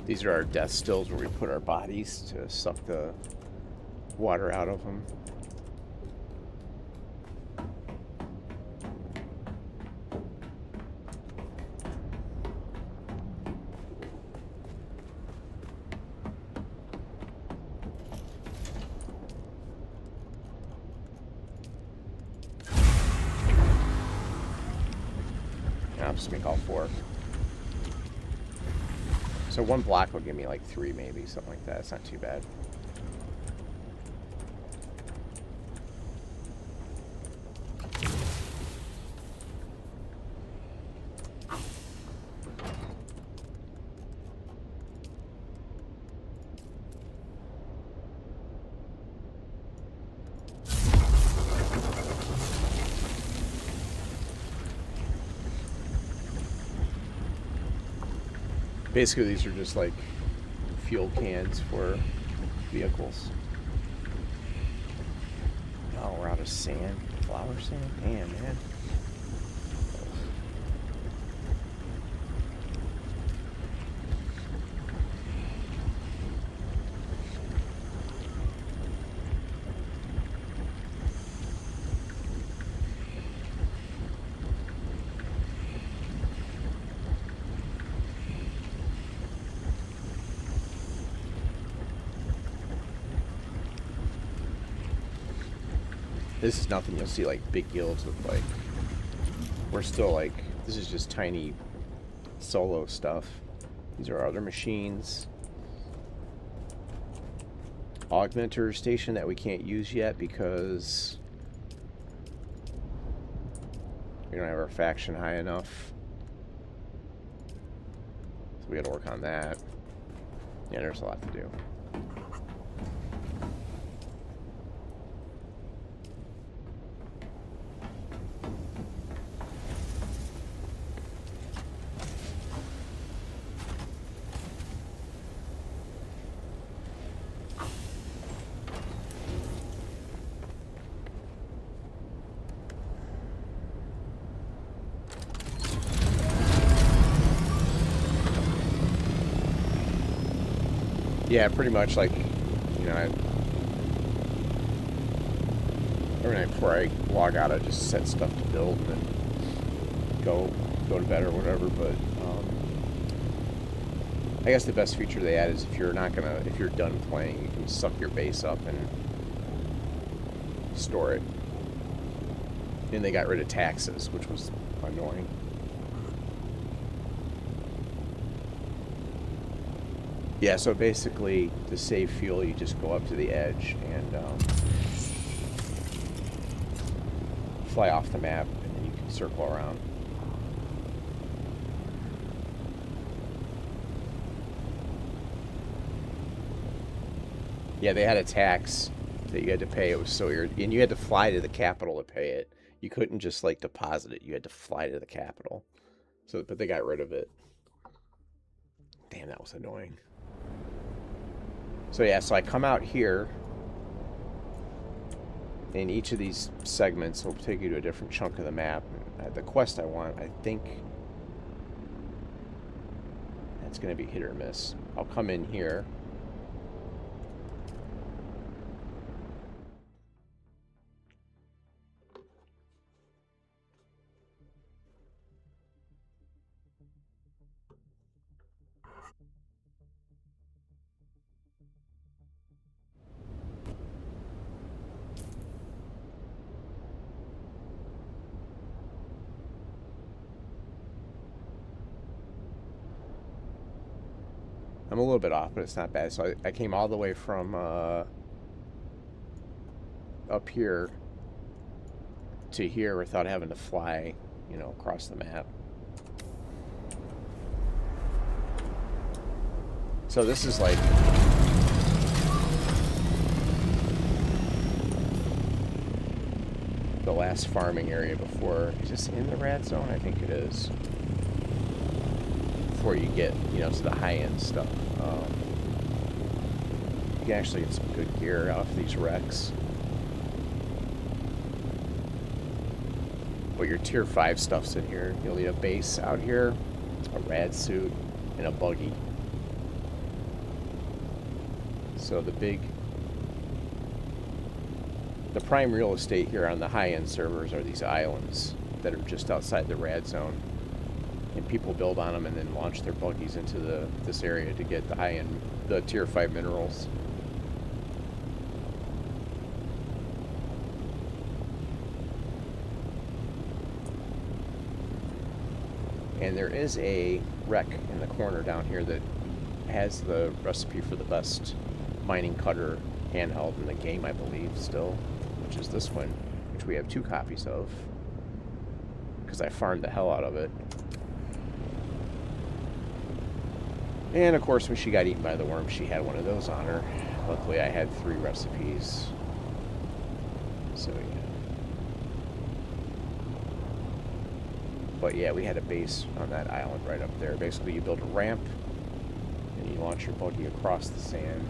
These are our death stills where we put our bodies to suck the water out of them. I'll just make all 4. So 1 block will give me like 3 maybe, something like that. It's not too bad. Basically, these are just like fuel cans for vehicles. Oh, we're out of sand. Flower sand? Damn, man. This is nothing you'll see like big guilds with, like, we're still like, this is just tiny solo stuff. These are our other machines. Augmenter station that we can't use yet because we don't have our faction high enough. So we gotta work on that. Yeah, there's a lot to do. Yeah, pretty much like, you know, every night before I log out, I just set stuff to build and then go to bed or whatever. But I guess the best feature they add is if you're done playing, you can suck your base up and store it. And they got rid of taxes, which was annoying. Yeah, so basically, to save fuel, you just go up to the edge and fly off the map, and then you can circle around. Yeah, they had a tax that you had to pay. It was so weird. And you had to fly to the capital to pay it. You couldn't just, like, deposit it. You had to fly to the capital. So, but they got rid of it. Damn, that was annoying. So yeah, so I come out here, and each of these segments will take you to a different chunk of the map. The quest I want, I think that's going to be hit or miss. I'll come in here. I'm a little bit off, but it's not bad. So I came all the way from up here to here without having to fly, you know, across the map. So this is like the last farming area before. Is this in the rat zone? I think it is. Before you get, you know, to the high-end stuff. You can actually get some good gear off these wrecks. But your tier 5 stuff's in here. You'll need a base out here, a rad suit, and a buggy. So the prime real estate here on the high-end servers are these islands that are just outside the rad zone. And people build on them and then launch their buggies into this area to get the high-end, the tier 5 minerals. And there is a wreck in the corner down here that has the recipe for the best mining cutter handheld in the game, I believe, still, which is this one, which we have 2 copies of, because I farmed the hell out of it. And of course, when she got eaten by the worm, she had one of those on her. Luckily, I had 3 recipes. So yeah. But yeah, we had a base on that island right up there. Basically, you build a ramp, and you launch your buggy across the sand.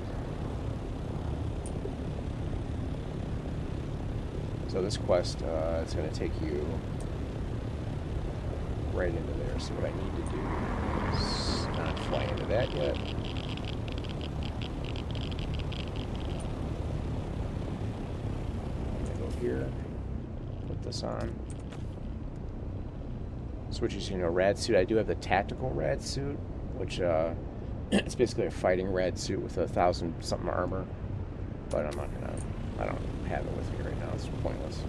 So this quest, it's going to take you right into there. So what I need to do is not fly into that yet. I'm going to go here, put this on. Switches to, you know, rad suit. I do have the tactical rad suit, which it's basically a fighting rad suit with 1,000-something armor. But I'm not gonna. I don't have it with me right now. It's pointless.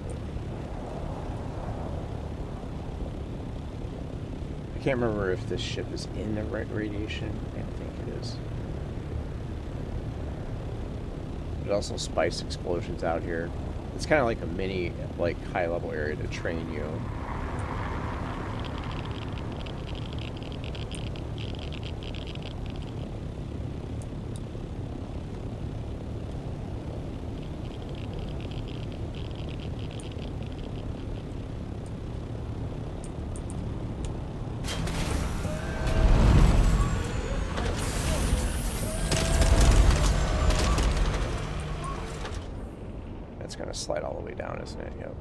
I can't remember if this ship is in the radiation. I don't think it is. There's also spice explosions out here. It's kind of like a mini, like, high-level area to train you. Slide all the way down, isn't it? Yep.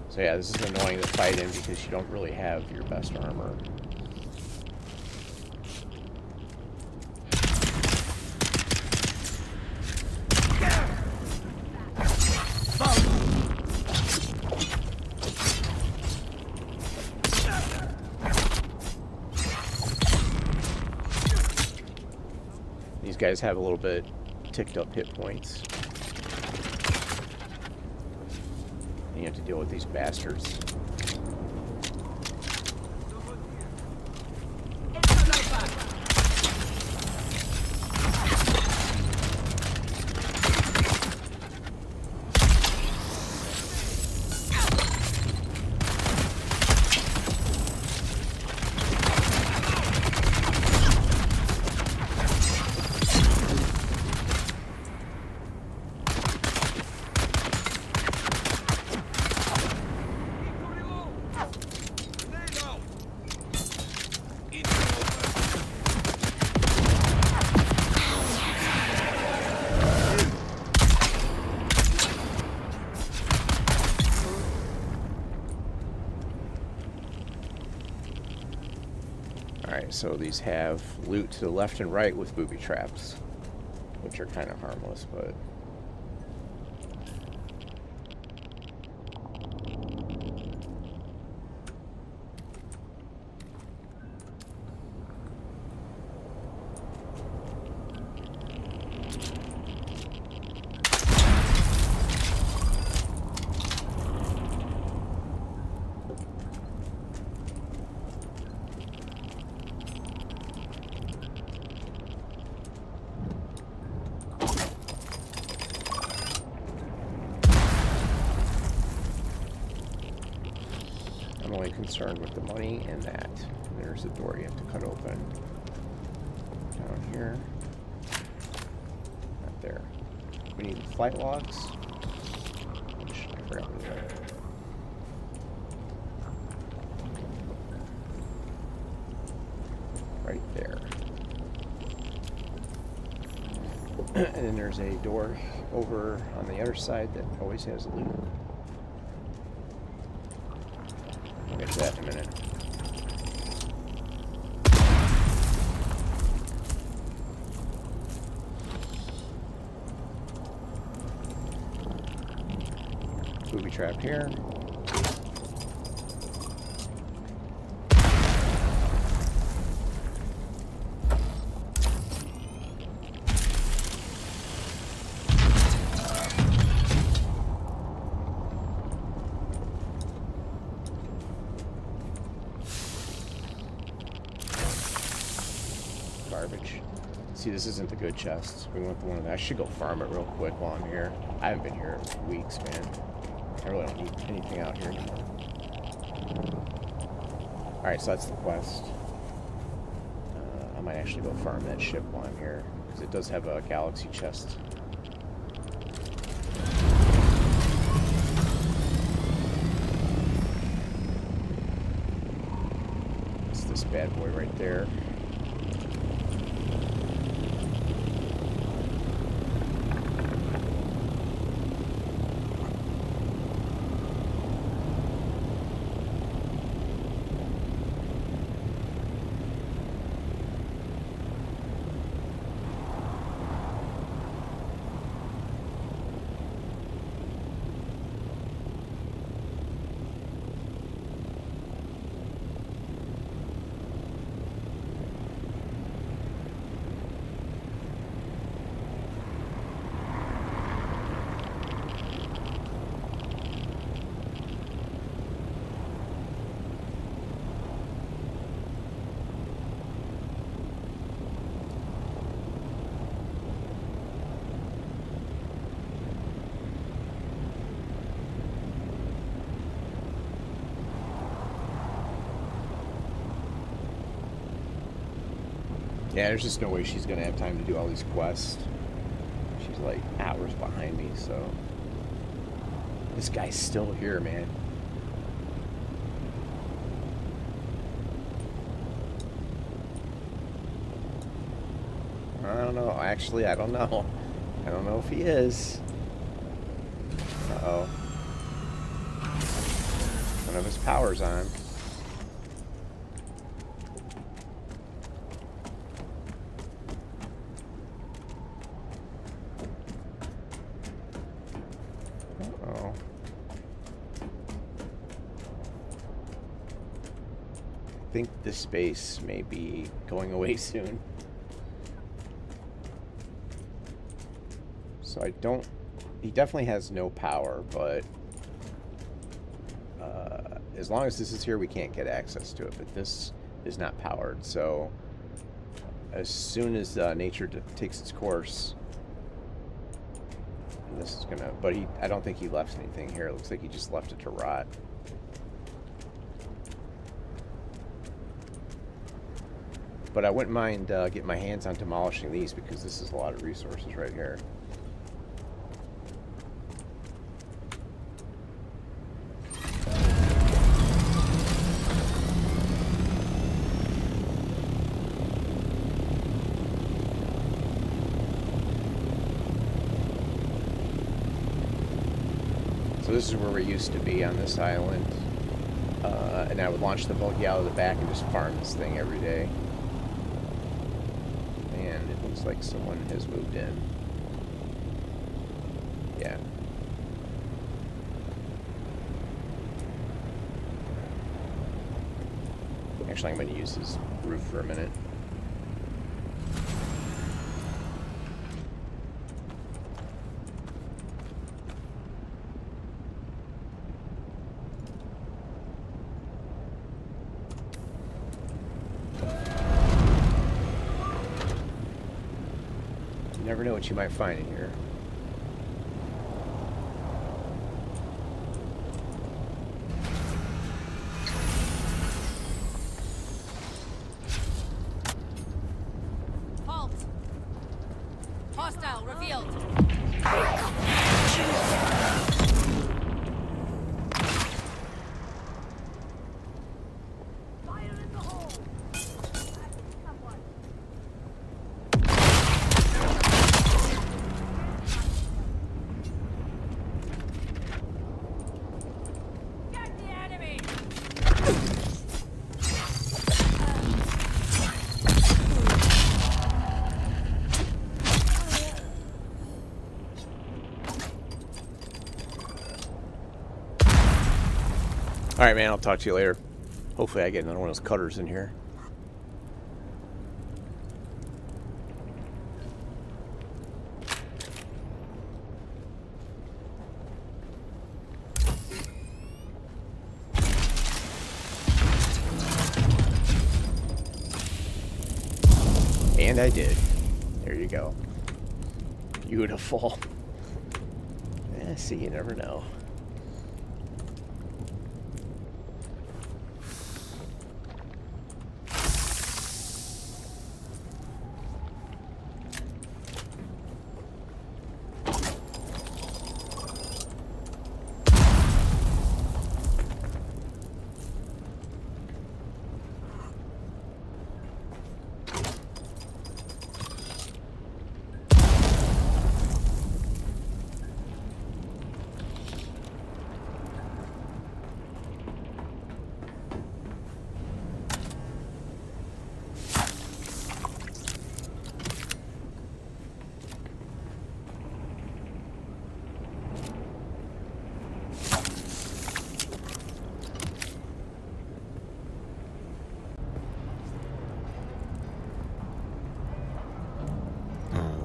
So yeah, this is annoying to fight in because you don't really have your best armor. These guys have a little bit ticked up hit points. And you have to deal with these bastards. Alright, so these have loot to the left and right with booby traps, which are kind of harmless, but... I'm only concerned with the money and that. There's a door you have to cut open. Down here. Not there. We need flight logs. Which I forgot what they are. Right there. And then there's a door over on the other side that always has loot. We'll get to that in a minute. Booby trap here. Garbage. See, this isn't the good chest. We want the one that I should go farm it real quick while I'm here. I haven't been here in weeks, man. I really don't need anything out here anymore. Alright, so that's the quest. I might actually go farm that ship while I'm here, because it does have a galaxy chest. It's this bad boy right there. Yeah, there's just no way she's gonna have time to do all these quests. She's like hours behind me, so... This guy's still here, man. I don't know. Actually, I don't know. I don't know if he is. Uh-oh. One of his power's on. I think this space may be going away soon. So I don't... He definitely has no power, but... as long as this is here, we can't get access to it. But this is not powered, so... As soon as nature takes its course... This is gonna... But I don't think he left anything here. It looks like he just left it to rot. But I wouldn't mind getting my hands on demolishing these, because this is a lot of resources right here. So this is where we used to be on this island. And I would launch the buggy out of the back and just farm this thing every day. And it looks like someone has moved in. Yeah. Actually, I'm going to use his roof for a minute. You never know what you might find in here. Halt! Hostile revealed. Alright, man, I'll talk to you later. Hopefully I get another one of those cutters in here. And I did. There you go. Beautiful. See, you never know.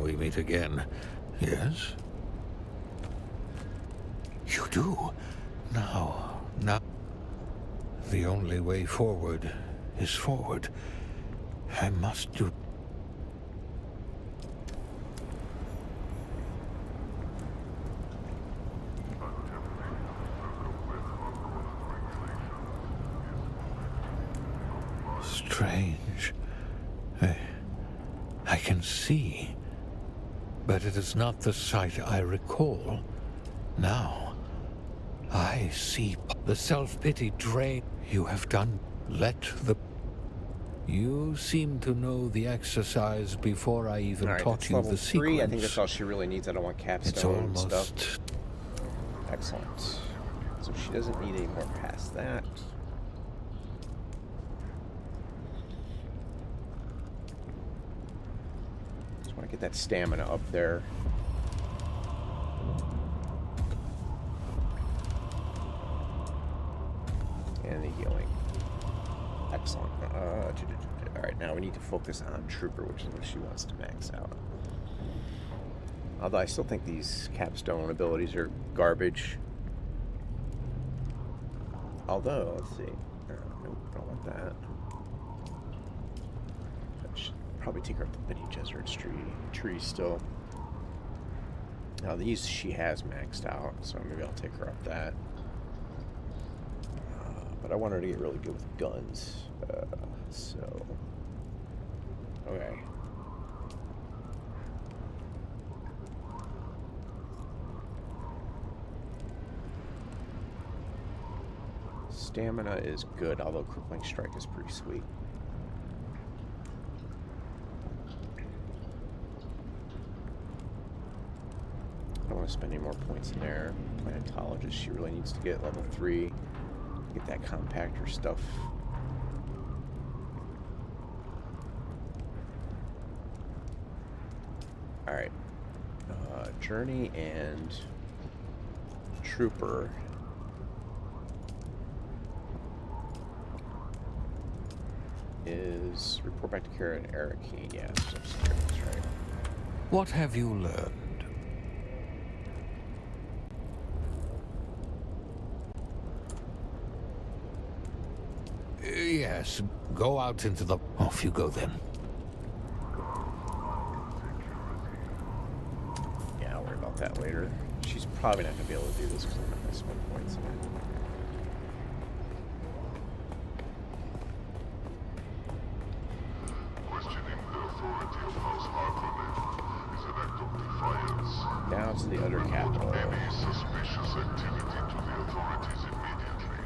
We meet again. Yes? You do? Now. The only way forward is forward. I must do... Strange. I can see. But it is not the sight I recall. Now, I see the self-pity drain you have done. Let the... You seem to know the exercise before I even taught you the sequence. Level 3, I think that's all she really needs. I don't want capstone and stuff. Excellent. So she doesn't need any more past that. Just want to get that stamina up there. And the healing. Excellent. Alright, now we need to focus on Trooper, which is what she wants to max out. Although I still think these capstone abilities are garbage. Although, let's see. Nope, I don't want that. I should probably take her up the Benny Gesserit's tree still. Now these she has maxed out, so maybe I'll take her up that. But I want her to get really good with guns. So, okay. Stamina is good, although crippling strike is pretty sweet. I don't want to spend any more points in there. Planetologist, she really needs to get level 3. Get that compactor stuff. Alright. Journey and Trooper. Is report back to Kara and Eric. Yeah, that's right. What have you learned? Yes, go out into the... Off you go then. Yeah, I'll worry about that later. She's probably not going to be able to do this because I'm not going to spend points in it. Down to the other capital. Any suspicious activity to the authorities immediately.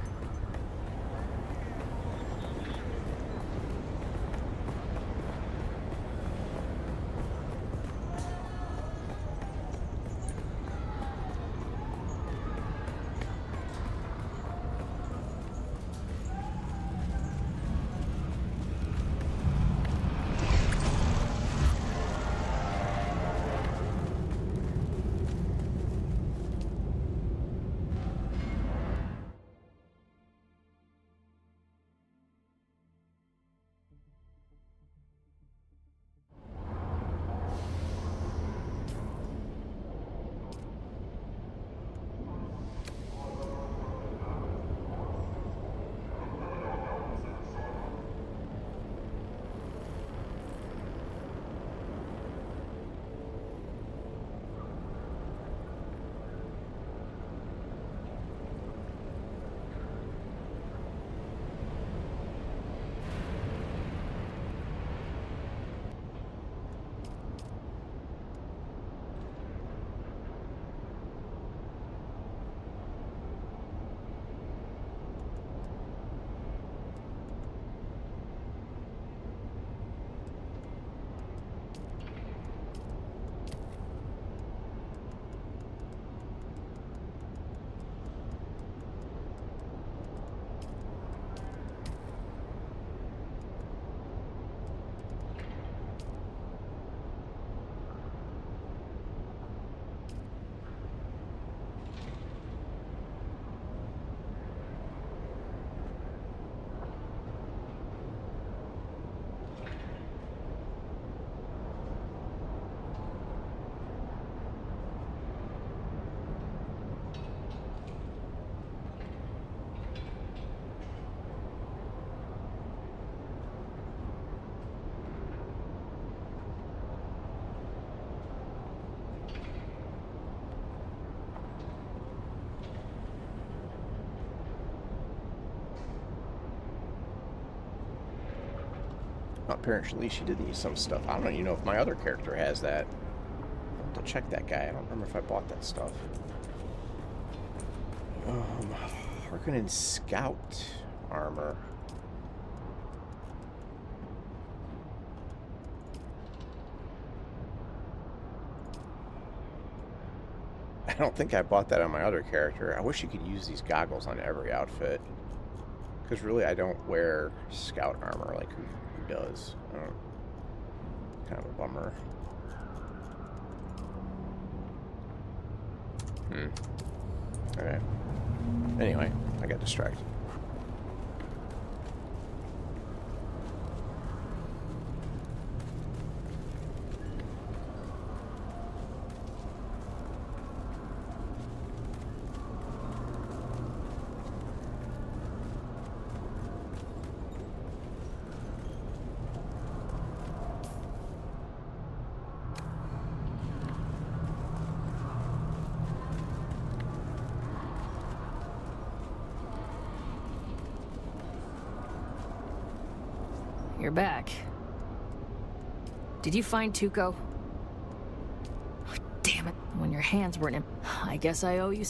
Apparently she did need some stuff. I don't even know if my other character has that. I'll have to check that guy. I don't remember if I bought that stuff. Harkonnen Scout armor. I don't think I bought that on my other character. I wish you could use these goggles on every outfit. Because really I don't wear scout armor like who does. Kind of a bummer. Okay. Anyway, I got distracted. You're back. Did you find Tuco? Damn it, when your hands weren't in... I guess I owe you...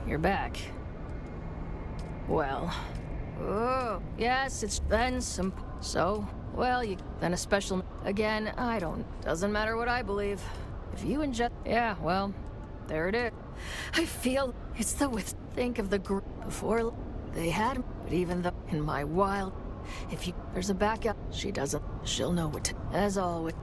You're back. Well... Oh, yes, it's been some... So, well, you... Then a special... Again, I don't... Doesn't matter what I believe. If you ingest... Yeah, well, there it is. I feel... It's the with... Think of the group before... They had... But even though... In my wild... If you... There's a backup. She doesn't... She'll know what to... As always...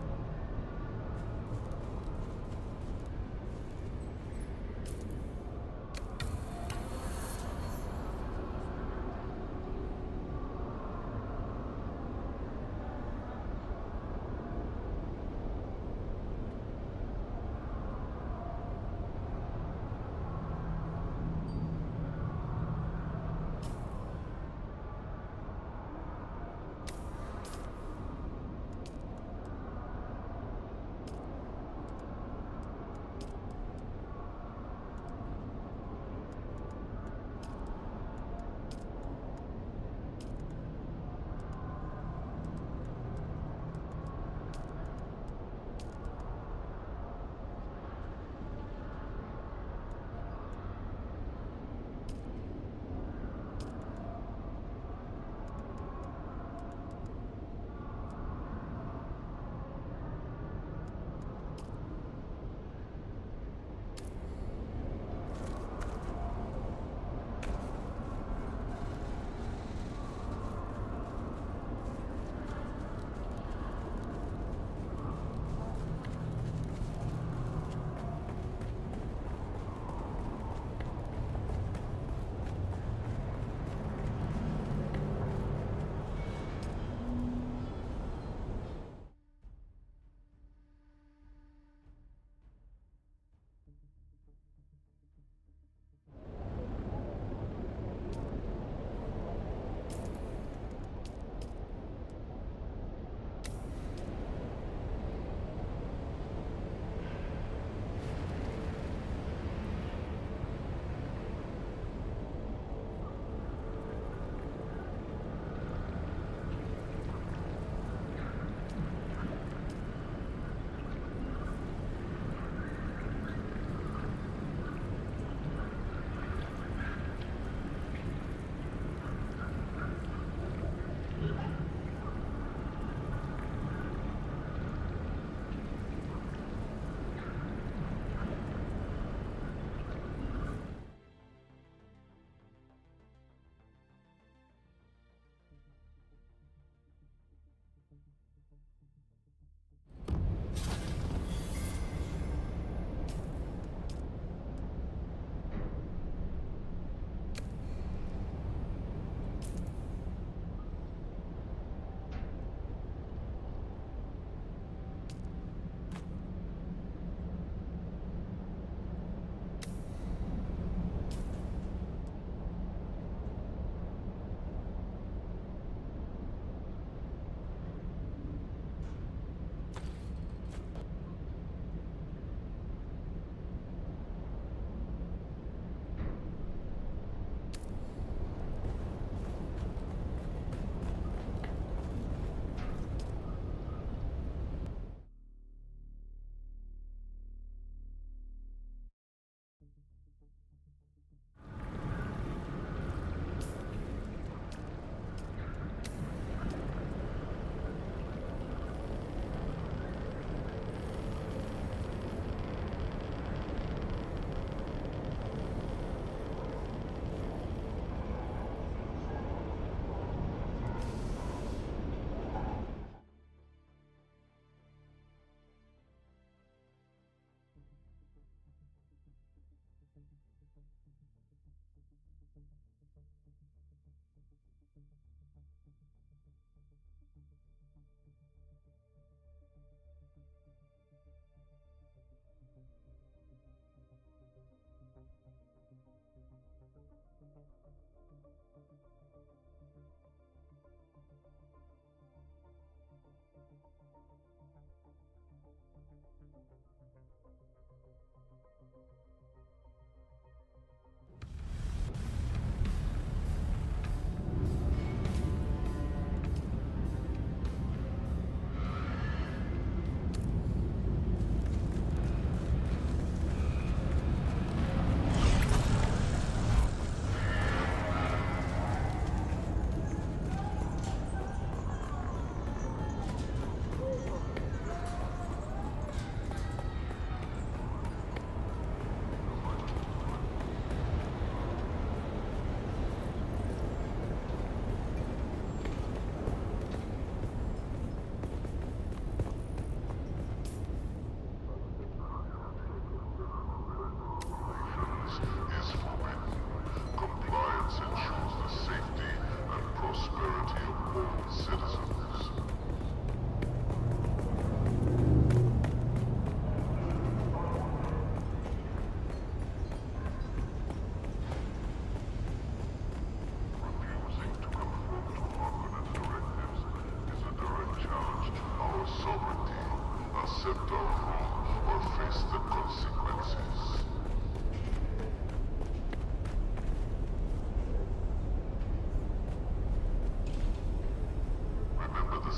accept our rule or face the consequences.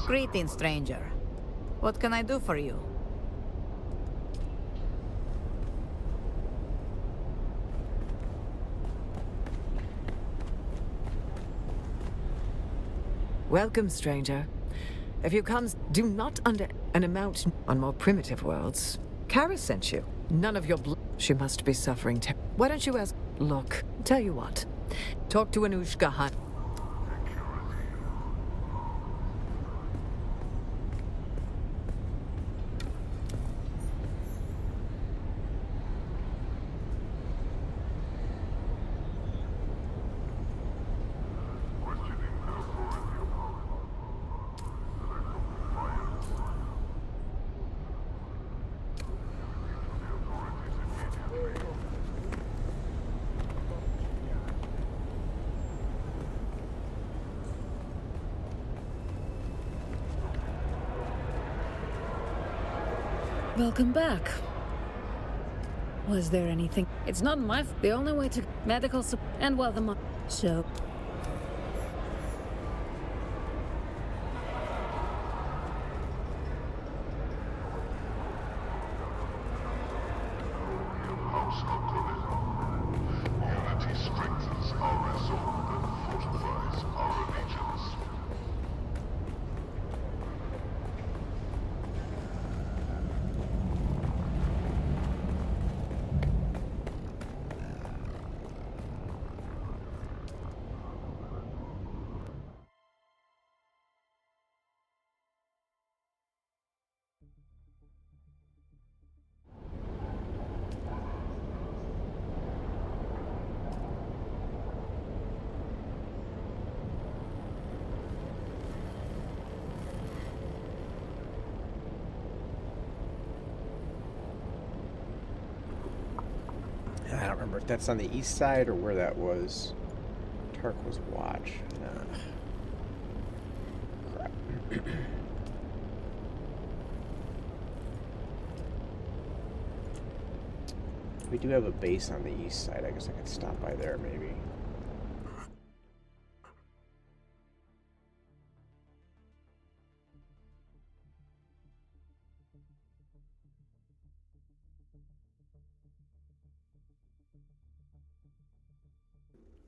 Greetings, stranger. What can I do for you? Welcome, stranger. If you come, do not under an amount on more primitive worlds. Kara sent you. None of your she must be suffering. Why don't you ask? Look, tell you what. Talk to Anushka Hunt. Welcome back. Was there anything? It's not my the only way to medical and well the so House Uncle. Unity strengthens our resolve and fortifies our allegiance. I don't remember if that's on the east side or where that was. Tarqua's Watch. Crap. We do have a base on the east side. I guess I could stop by there maybe.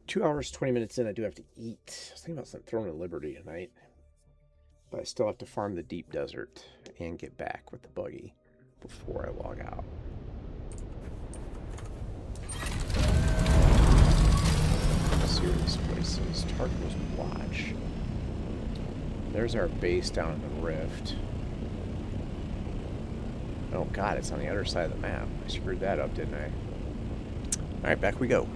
Two hours, 20 minutes in, I do have to eat. I was thinking about throwing a Liberty tonight. But I still have to farm the deep desert and get back with the buggy before I log out. Serious places. Tarko's Watch. There's our base down in the rift. Oh god, it's on the other side of the map. I screwed that up, didn't I? Alright, back we go.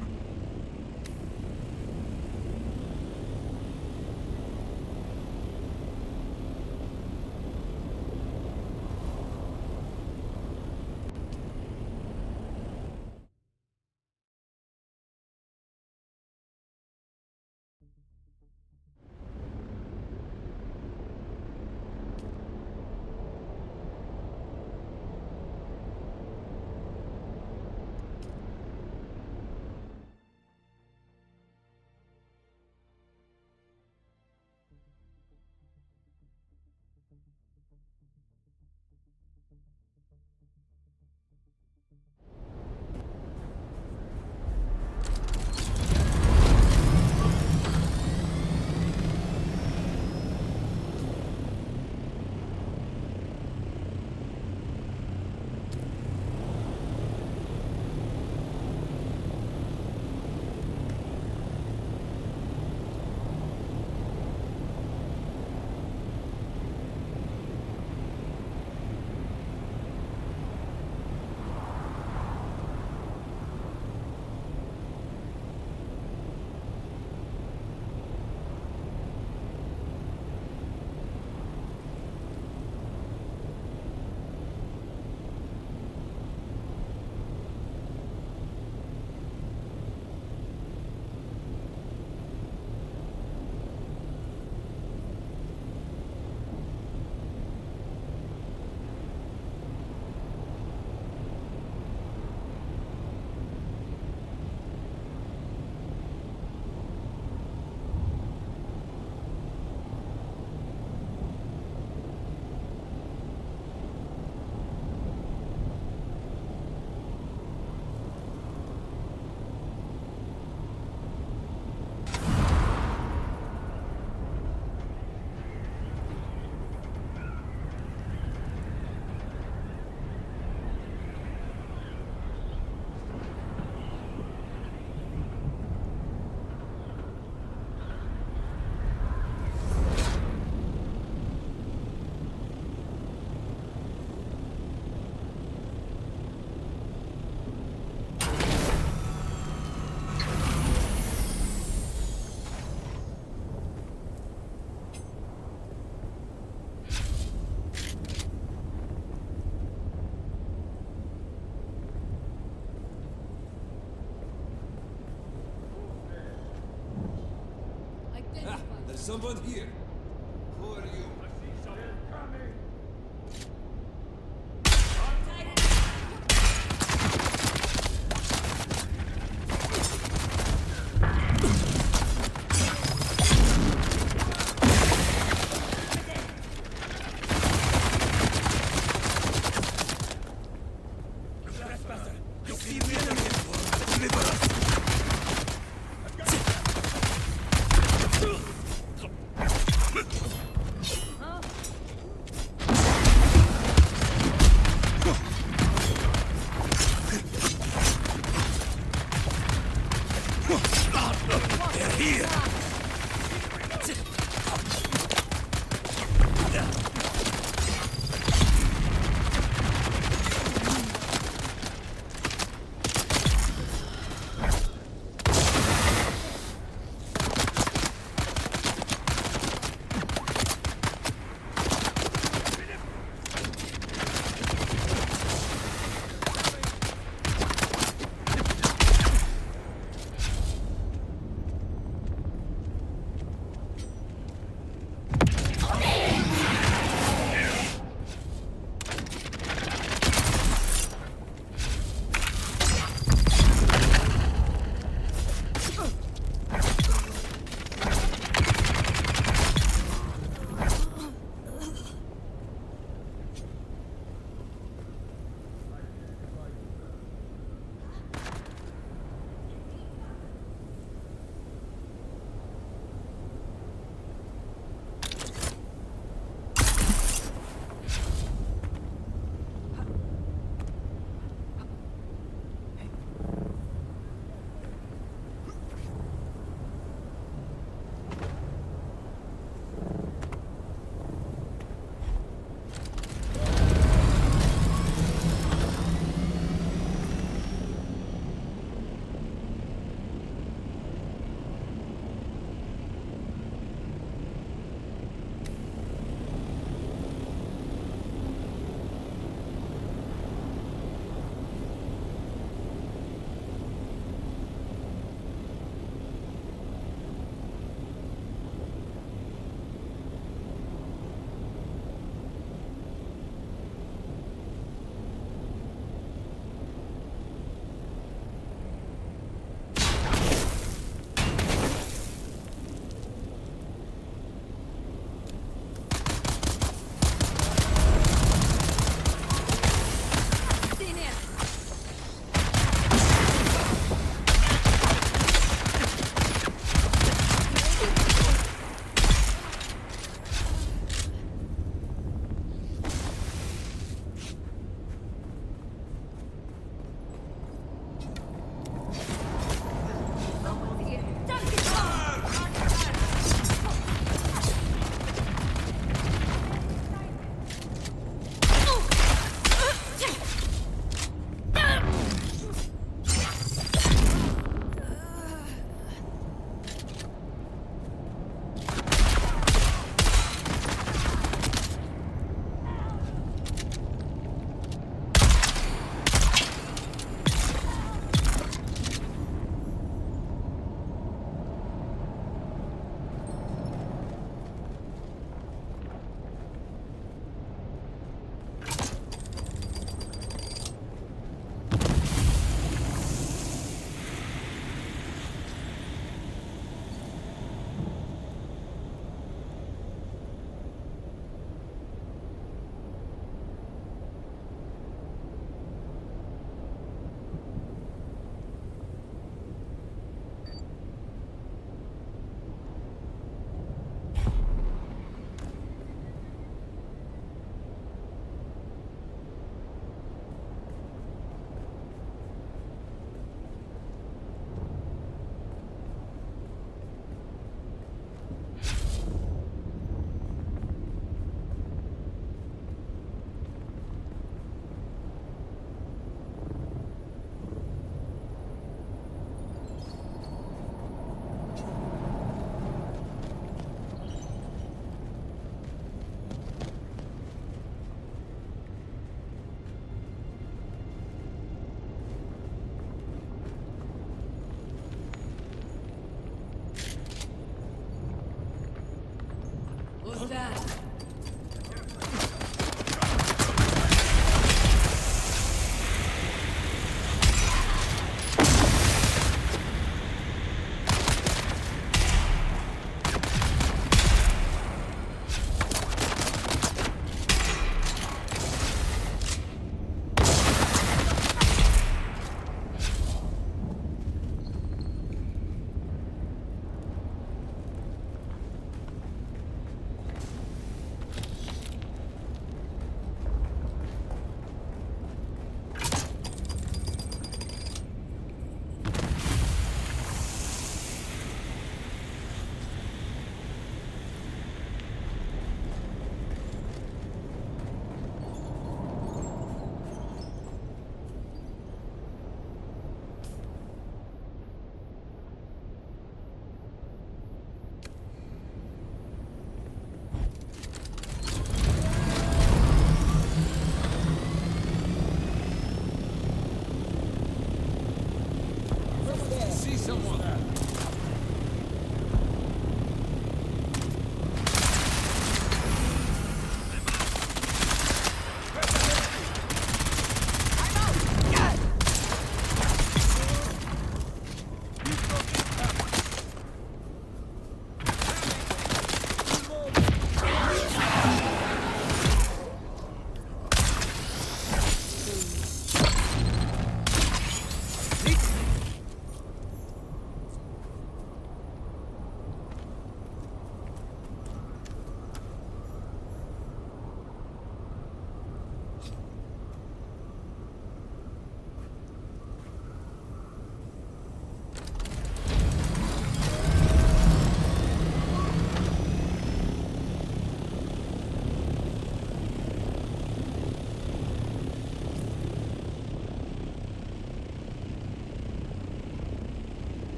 someone here. Who are you? You see the enemy. Deliver us.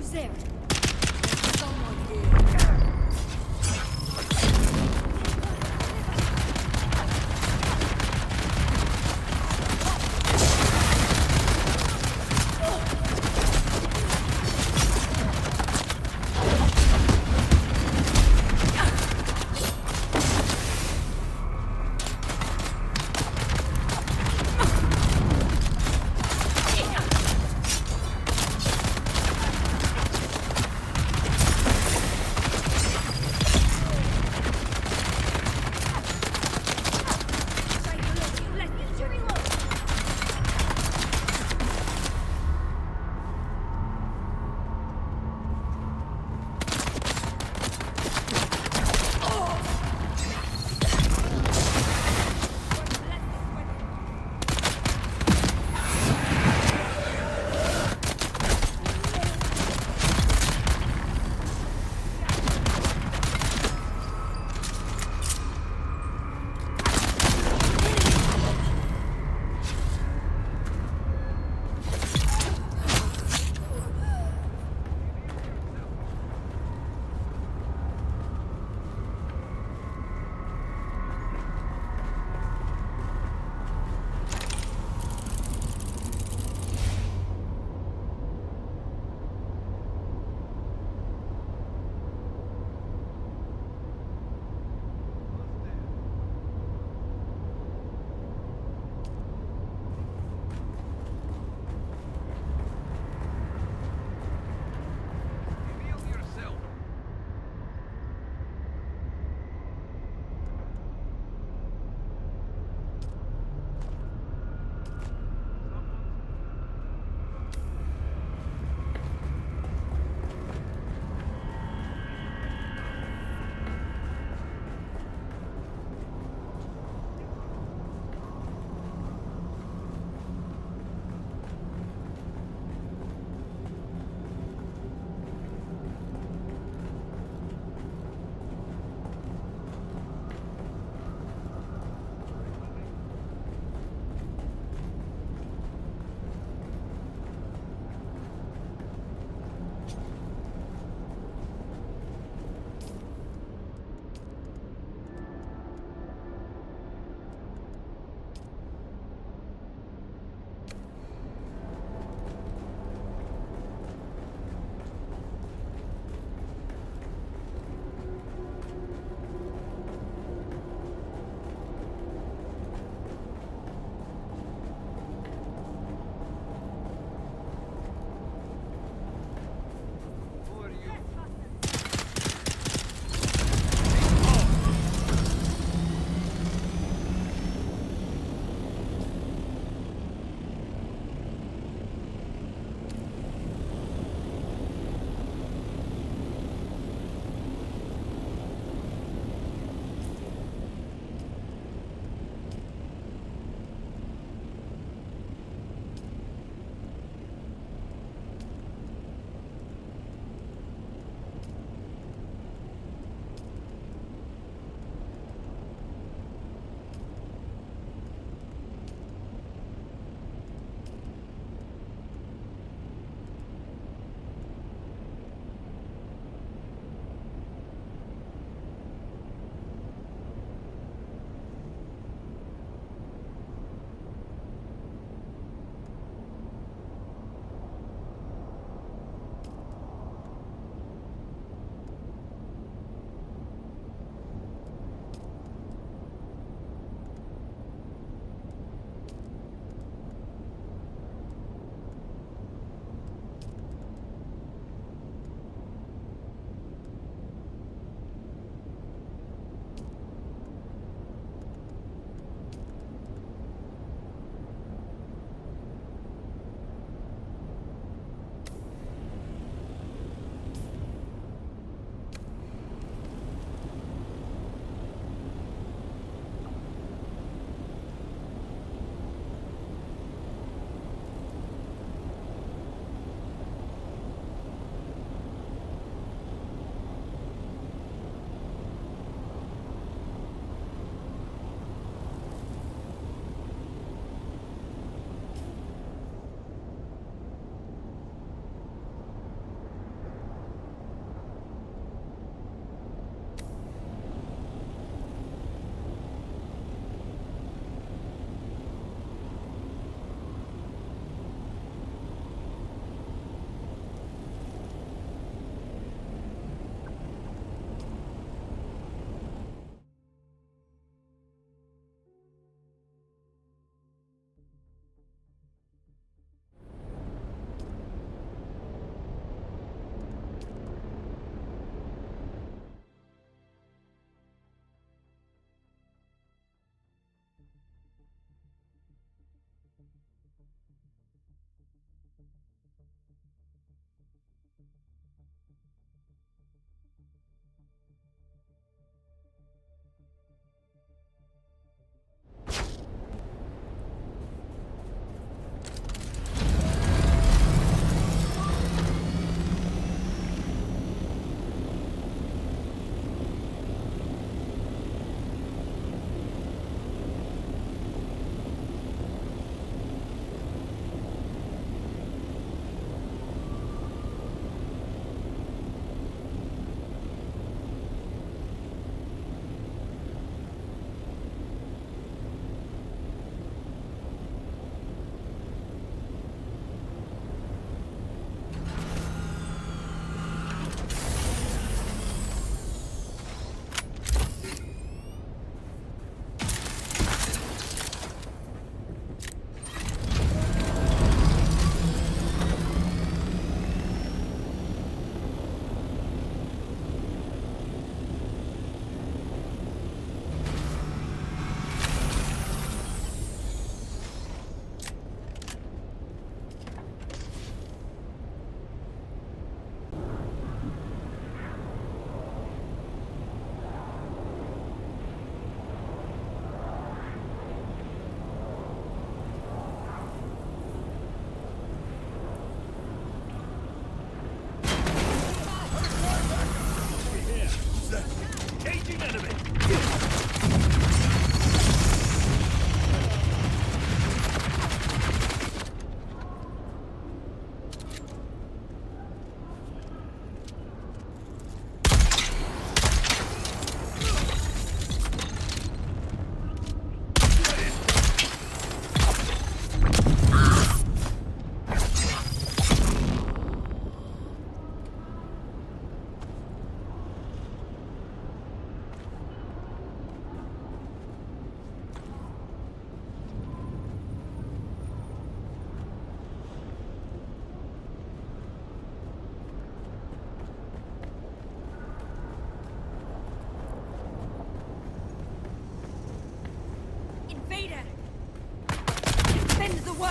Who's there?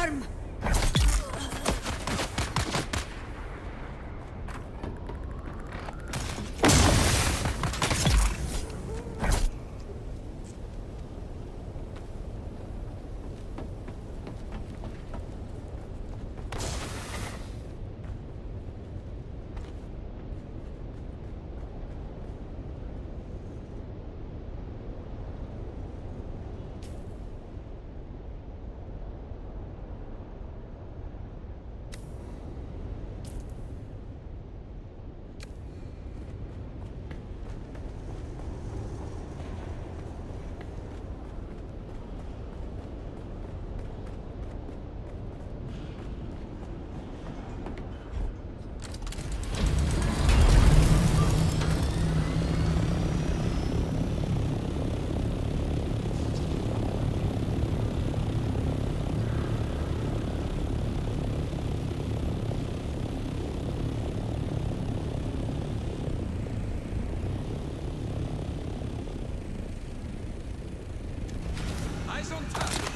arm! Eyes on top.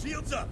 Shields up!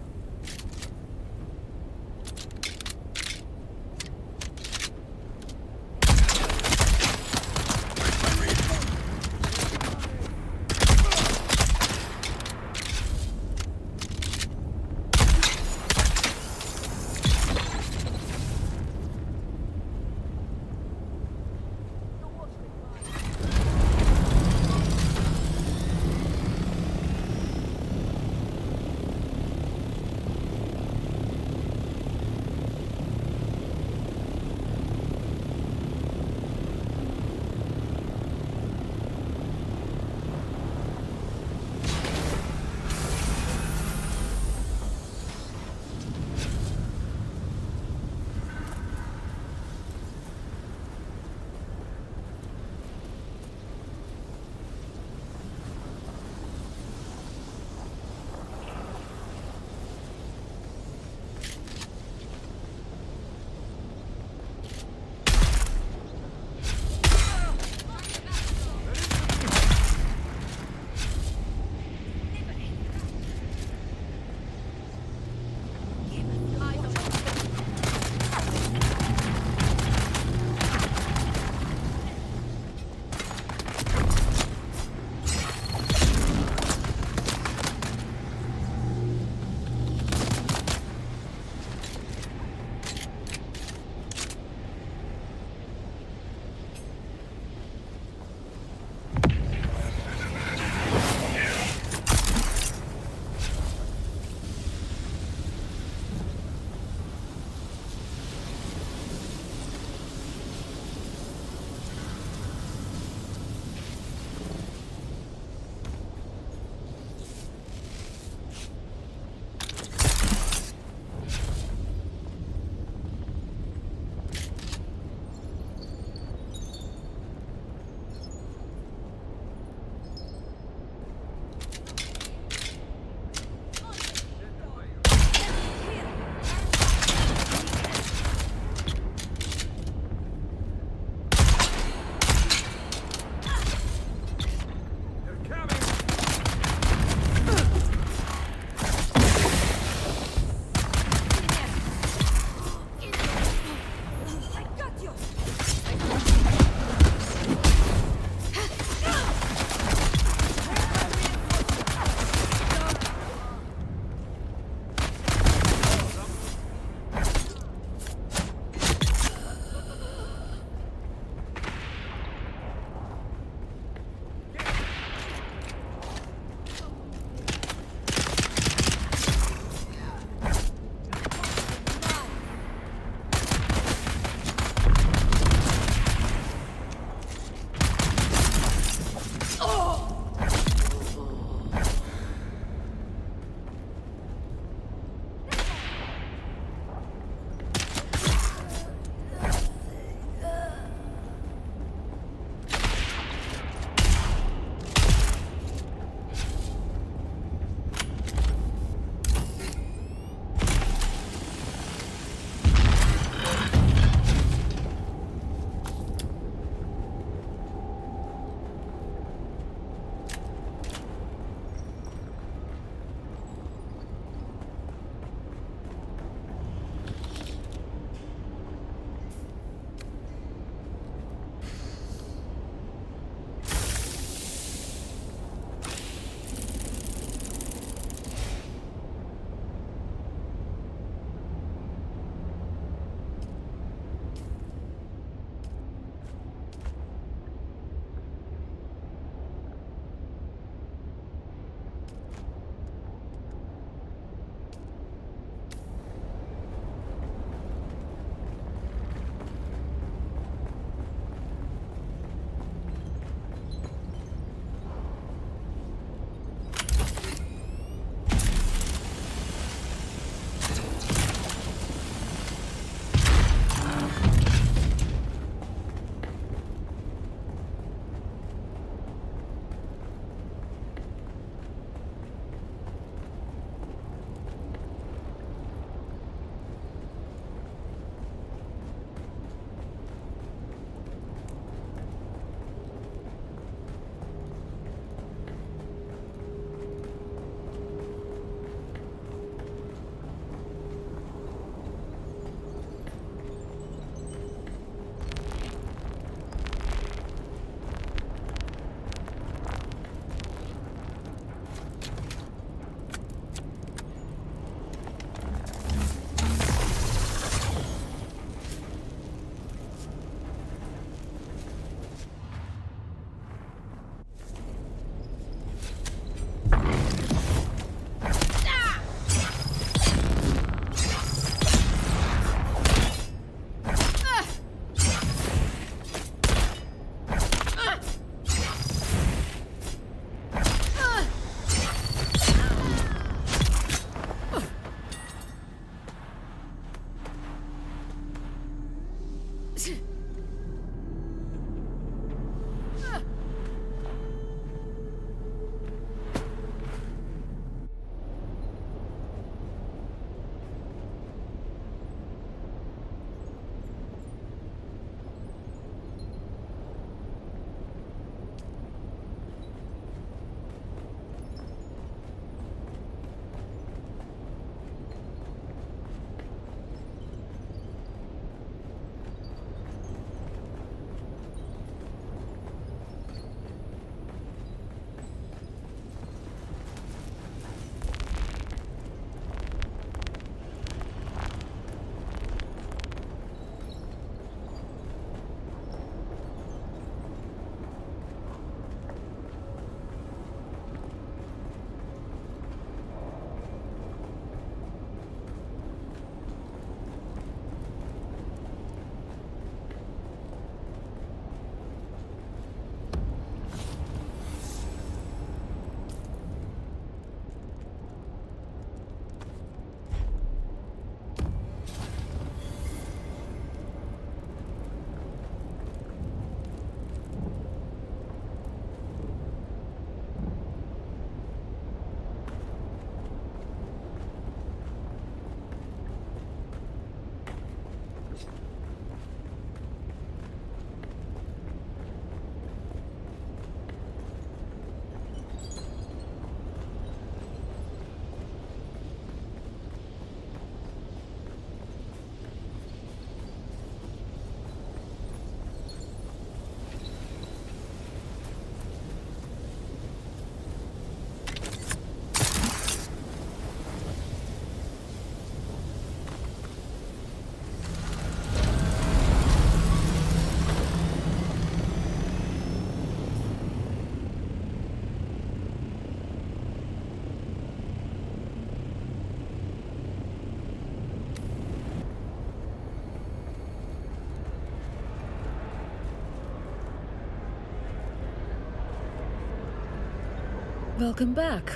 Welcome back.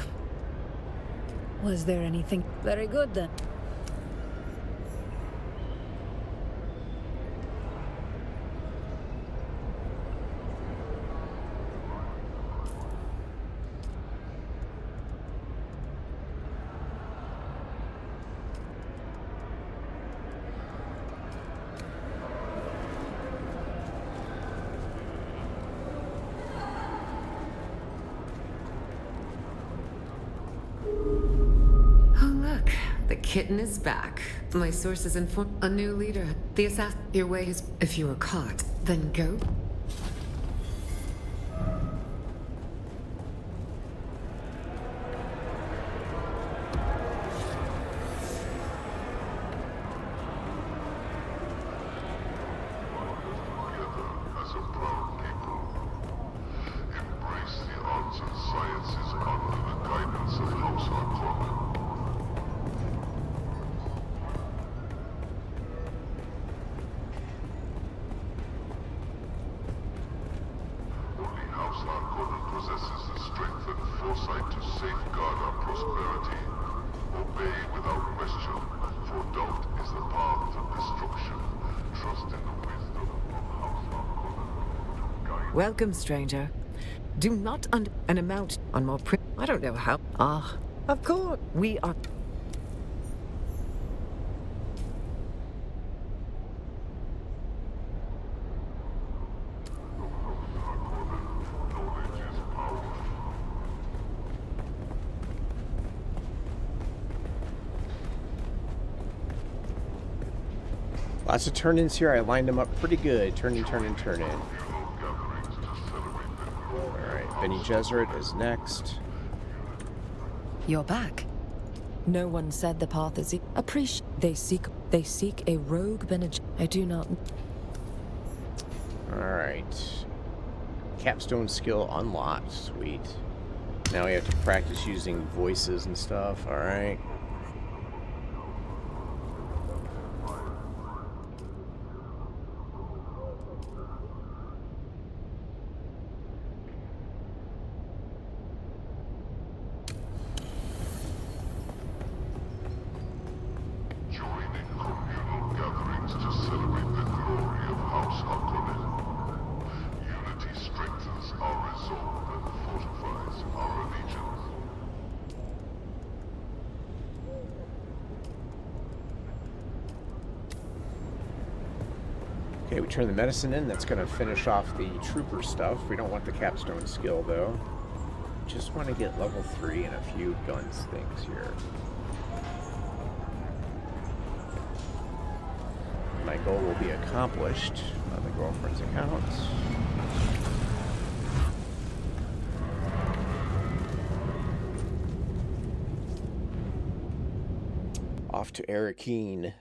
Was there anything very good then? Oh, look. The kitten is back. My sources inform a new leader. The assassin. Your way is. If you were caught, then go. As a proud people, embrace the arts and sciences under the guidance of House Harkonnen. Only House Harkonnen possesses the strength and foresight to safeguard our prosperity. Obey without question, for doubt is the path to destruction. Trust in the wisdom of House Harkonnen to guide. Welcome, stranger. Do not an amount on more I don't know how. Ah, of course. We are. Knowledge is power. Lots of turn-ins here. I lined them up pretty good. Turn in, turn in, turn in. Alright, Bene Gesserit is next. You're back. No one said the path is They seek a rogue Bene. I do not. Alright. Capstone skill unlocked. Sweet. Now we have to practice using voices and stuff. Alright. Join in communal gatherings to celebrate the glory of House Harkonnen. Unity strengthens our resolve and fortifies our allegiance. Okay, we turn the medicine in. That's going to finish off the trooper stuff. We don't want the capstone skill, though. Just want to get level 3 and a few guns things here. My goal will be accomplished on the girlfriend's account. Off to Arakeen.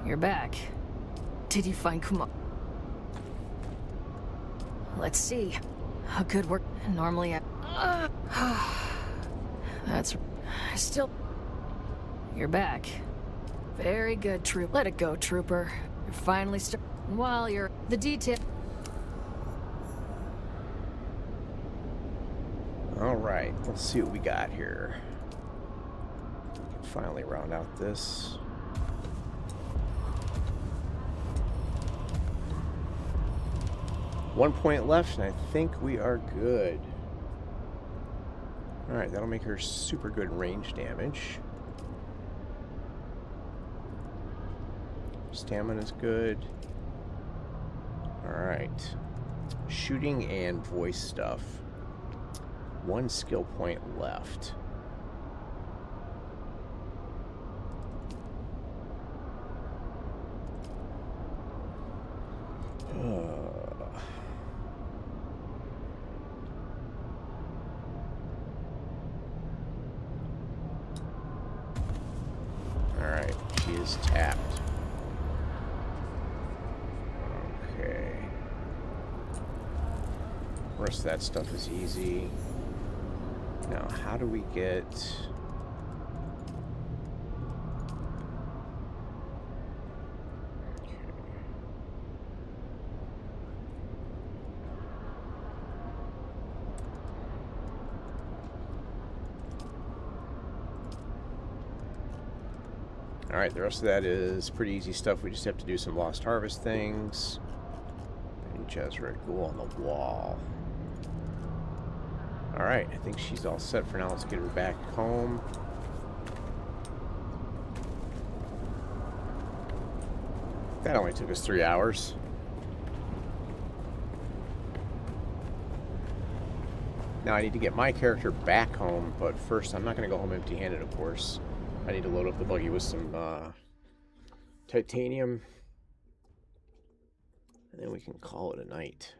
you're back. Did you find Kuma? Let's see. A good work. Normally that's... Still... You're back. Very good, Troop. Let it go, Trooper. You're finally while you're... The detail... Alright, let's see what we got here. We can finally round out this. One point left, and I think we are good. Alright, that'll make her super good range damage. Stamina's good. Alright. Shooting and voice stuff. One skill point left. Alright, she is tapped. Okay. The rest of that stuff is easy. Now, how do we get... Alright, the rest of that is pretty easy stuff. We just have to do some Lost Harvest things. And Jezra Ghoul on the wall. Alright, I think she's all set for now. Let's get her back home. That only took us 3 hours. Now I need to get my character back home, but first I'm not going to go home empty-handed, of course. I need to load up the buggy with some titanium, and then we can call it a night.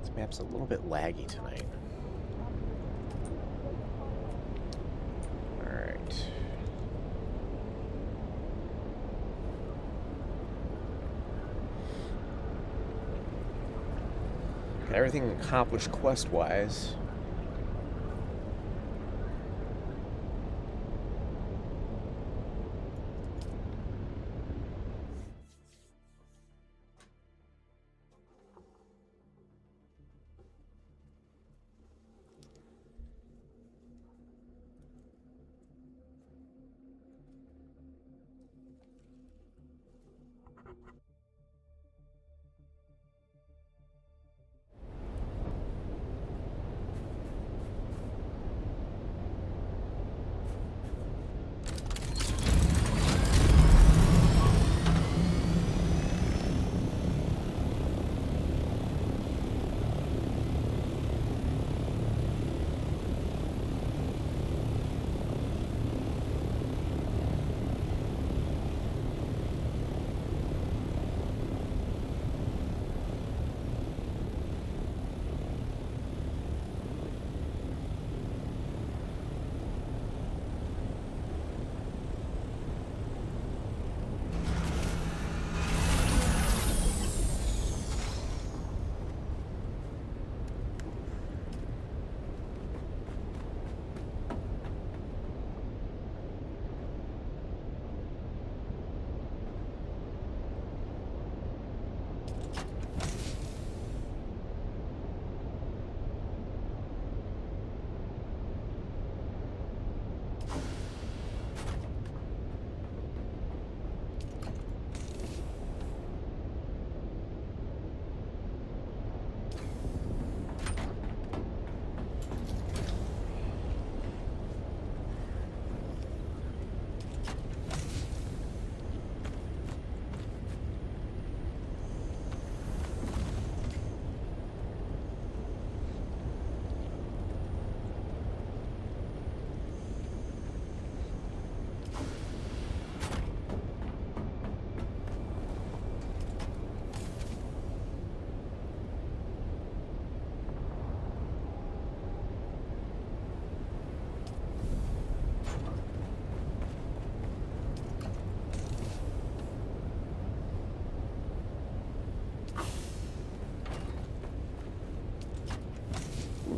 This map's a little bit laggy tonight. Alright. Got everything accomplished quest-wise.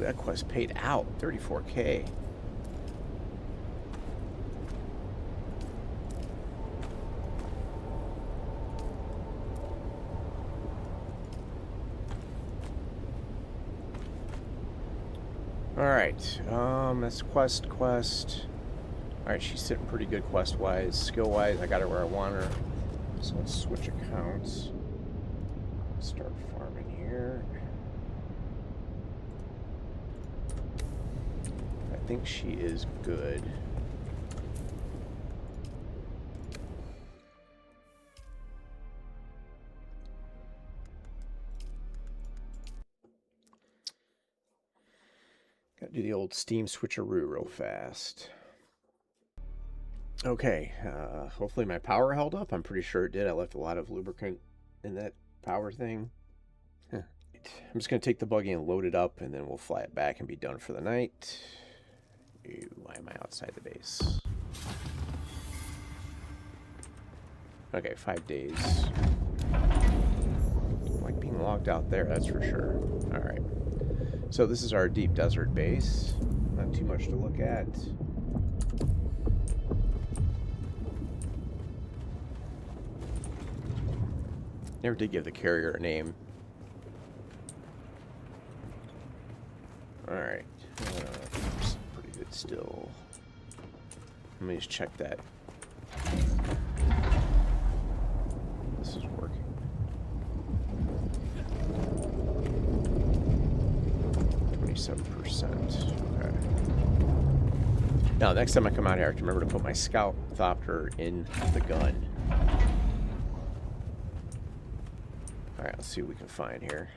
that quest paid out 34K. Alright, that's quest. Alright, she's sitting pretty good quest-wise. Skill-wise, I got her where I want her. So let's switch accounts. Start farming here. I think she is good. Gotta do the old Steam switcheroo real fast. Okay, hopefully my power held up. I'm pretty sure it did. I left a lot of lubricant in that power thing. I'm just going to take the buggy and load it up, and then we'll fly it back and be done for the night. Ew, why am I outside the base? Okay, 5 days. I like being logged out there, that's for sure. Alright. So this is our deep desert base. Not too much to look at. Never did give the carrier a name. Alright. Pretty good still. Let me just check that. This is working. Okay. Now, next time I come out here, I have to remember to put my scout thopter in the gun. Alright, let's see what we can find here.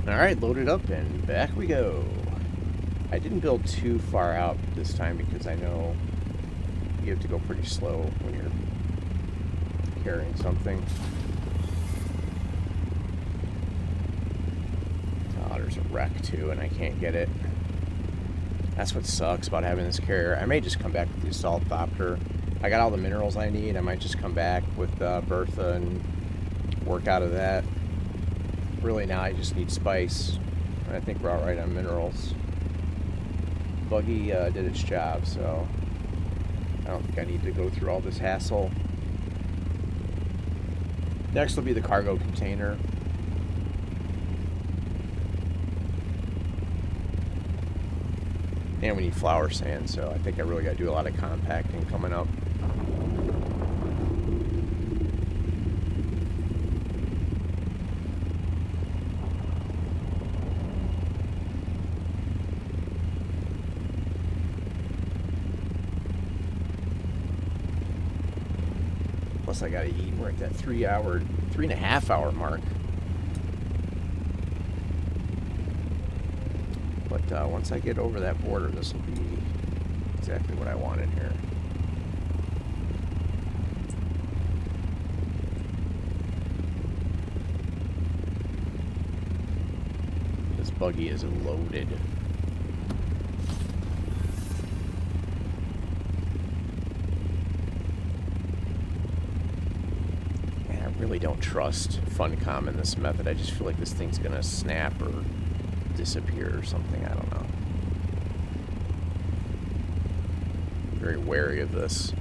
Alright, load it up and back we go. I didn't build too far out this time because I know you have to go pretty slow when you're carrying something. Oh, there's a wreck too and I can't get it. That's what sucks about having this carrier. I may just come back with the assault copter. I got all the minerals I need. I might just come back with Bertha and work out of that. Really now I just need spice. And I think we're alright on minerals. Buggy did its job, so I don't think I need to go through all this hassle. Next will be the cargo container. And we need flour sand, so I think I really got to do a lot of compacting coming up. Plus I gotta eat. We're at that 3.5 hour mark. But once I get over that border, this will be exactly what I want in here. This buggy is loaded. I really don't trust Funcom in this method. I just feel like this thing's gonna snap or disappear or something. I don't know. I'm very wary of this.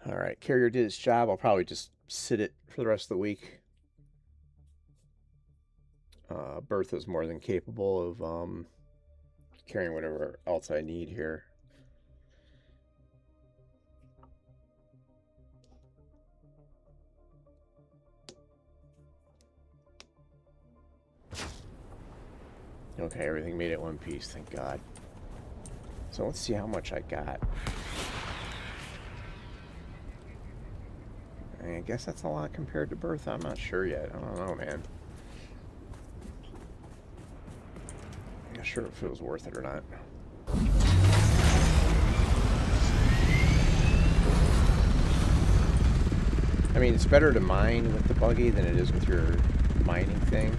Alright, carrier did its job. I'll probably just sit it for the rest of the week. Bertha's more than capable of carrying whatever else I need here. Okay, everything made it one piece, thank God. So let's see how much I got. I guess that's a lot compared to Bertha. I'm not sure yet. I don't know, man. I'm not sure if it was worth it or not. I mean, it's better to mine with the buggy than it is with your mining thing.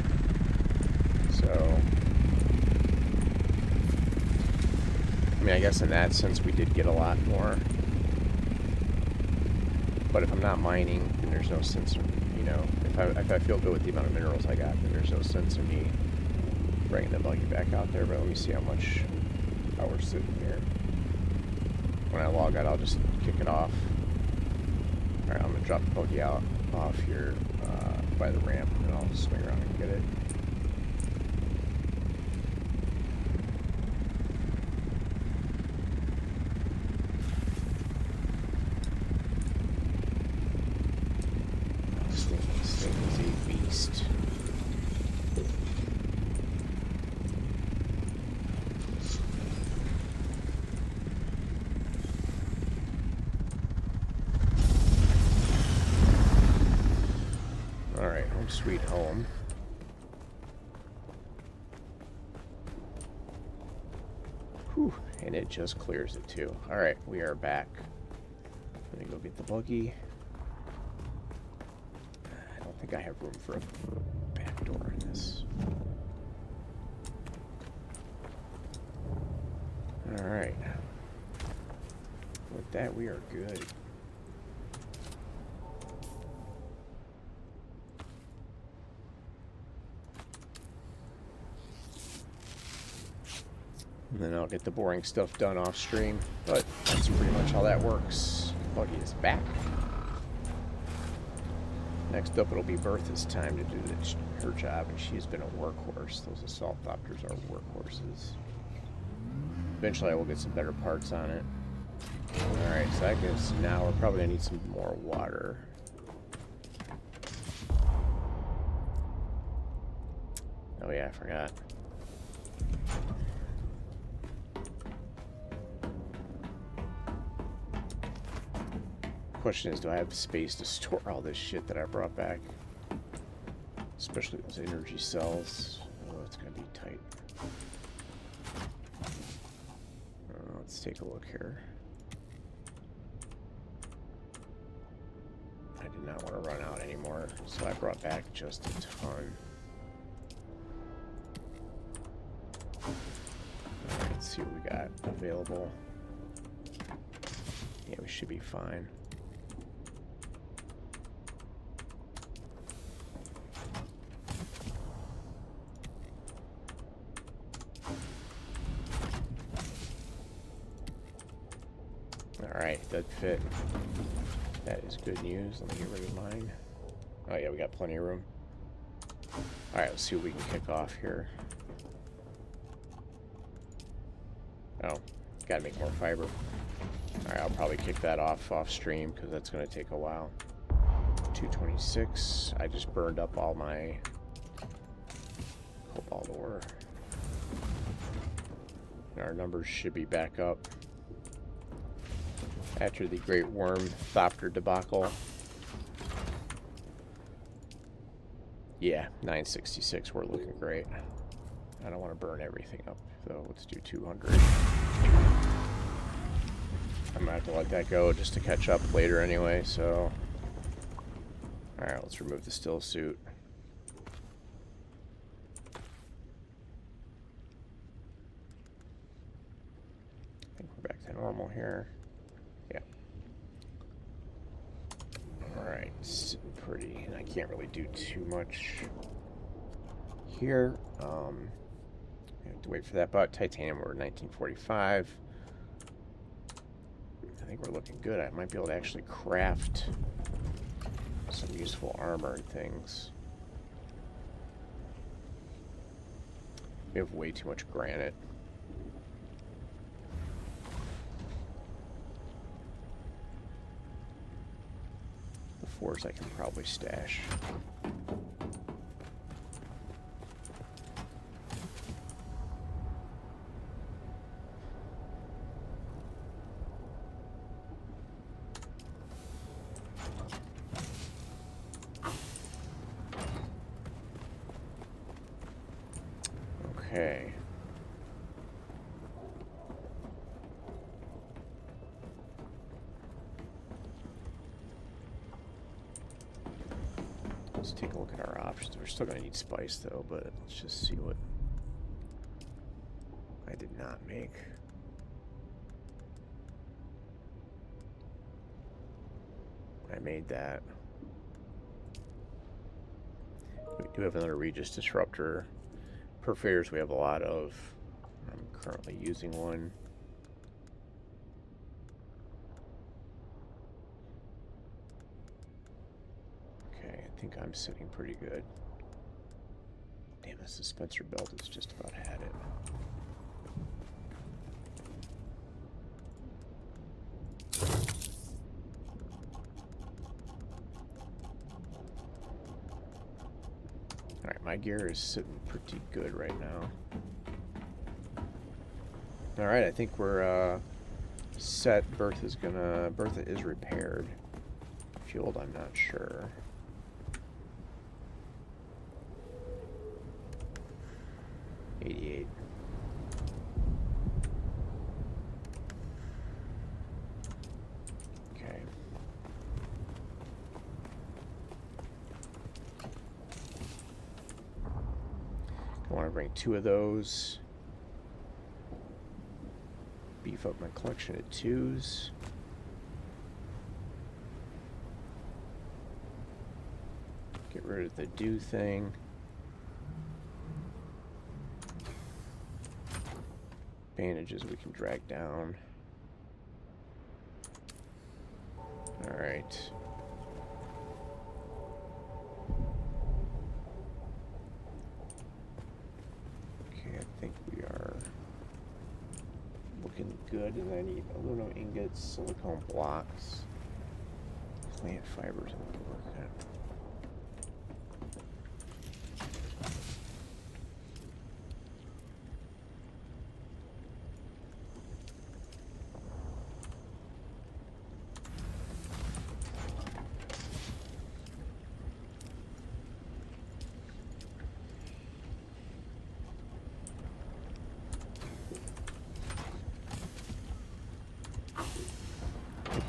So, I mean, I guess in that sense we did get a lot more. But if I'm not mining, then there's no sense in, you know, if I feel good with the amount of minerals I got, then there's no sense in me bringing the buggy back out there. But let me see how much we're sitting here. When I log out, I'll just kick it off. Alright, I'm going to drop the buggy out off here by the ramp, and then I'll swing around and get it. This thing is 8 feet. home sweet home. Whew, and it just clears it too. Alright, we are back. Let me go get the buggy. I don't think I have room for a back door in this. Alright. With that, we are good. And then I'll get the boring stuff done off stream, but that's pretty much how that works. Buggy is back. Next up, it'll be Bertha's time to do her job, and she's been a workhorse. Those assault doctors are workhorses. Eventually, I will get some better parts on it. Alright, so I guess now we're probably going to need some more water. Oh yeah, I forgot. Question is, do I have space to store all this shit that I brought back? Especially those energy cells. Oh, it's going to be tight. Let's take a look here. I did not want to run out anymore, so I brought back just a ton. Alright, let's see what we got available. Yeah, we should be fine. Alright, that fit. That is good news. Let me get rid of mine. Oh yeah, we got plenty of room. Alright, let's see what we can kick off here. Oh, gotta make more fiber. Alright, I'll probably kick that off stream because that's going to take a while. 226. I just burned up all my cobalt ore. Our numbers should be back up after the Great Worm Thopter debacle. Yeah, 966, we're looking great. I don't want to burn everything up, though. Let's do 200. I'm gonna have to let that go just to catch up later anyway, so... Alright, let's remove the still suit. I think we're back to normal here. Yeah. Alright, sitting pretty, and I can't really do too much here. I have to wait for that, but titanium, we're 1945. I think we're looking good. I might be able to actually craft some useful armor and things. We have way too much granite. The fours I can probably stash. Okay. Let's take a look at our options. We're still going to need spice though, but let's just see what I did not make. I made that. We do have another Regis disruptor. Perforators we have a lot of. I'm currently using one. Okay, I think I'm sitting pretty good. Damn, this dispenser belt has just about had it. Alright, my gear is sitting pretty good right now. Alright, I think we're set. Bertha is repaired. Fueled, I'm not sure. 88. Okay. I want to bring 2 of those. Beef up my collection of 2s. Get rid of the do thing. Bandages we can drag down. Alright. Okay, I think we are looking good, and I need aluminum ingots, silicone blocks, plant fibers, and woodwork.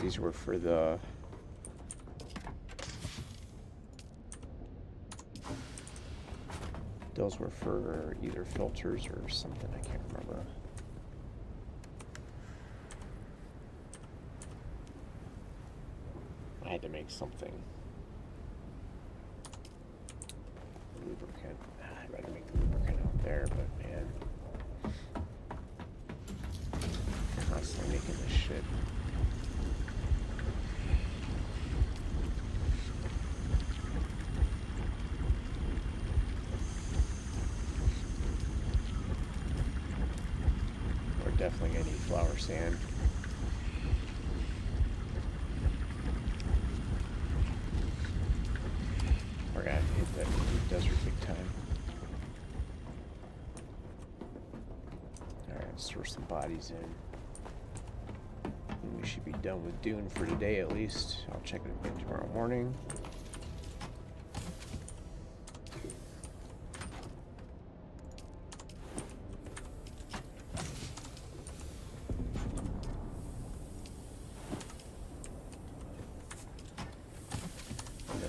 These were for the those were for either filters or something, I can't remember. I had to make something. Lubricant. I'd rather make the lubricant out there, but man, constantly making this shit. Definitely gonna need flour sand. We're gonna hit that desert big time. Alright, let's throw some bodies in. And we should be done with Dune for today at least. I'll check it again tomorrow morning.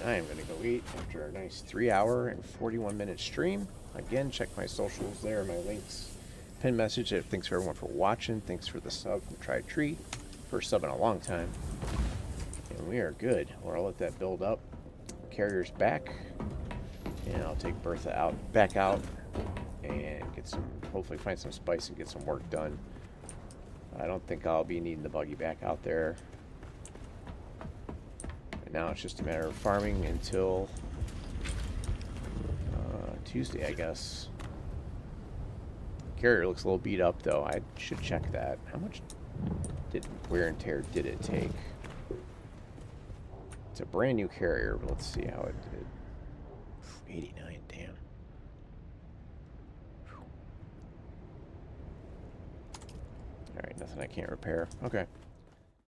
I am going to go eat after a nice 3-hour and 41-minute stream. Again, check my socials there, my links. Pin message. Thanks for everyone for watching. Thanks for the sub from Try Treat. First sub in a long time. And we are good. Or I'll let that build up. Carrier's back. And I'll take Bertha back out and get some, hopefully find some spice and get some work done. I don't think I'll be needing the buggy back out there. Now it's just a matter of farming until Tuesday, I guess. Carrier looks a little beat up, though. I should check that. How much wear and tear did it take? It's a brand new carrier, but let's see how it did. 89, damn. Alright, nothing I can't repair. Okay.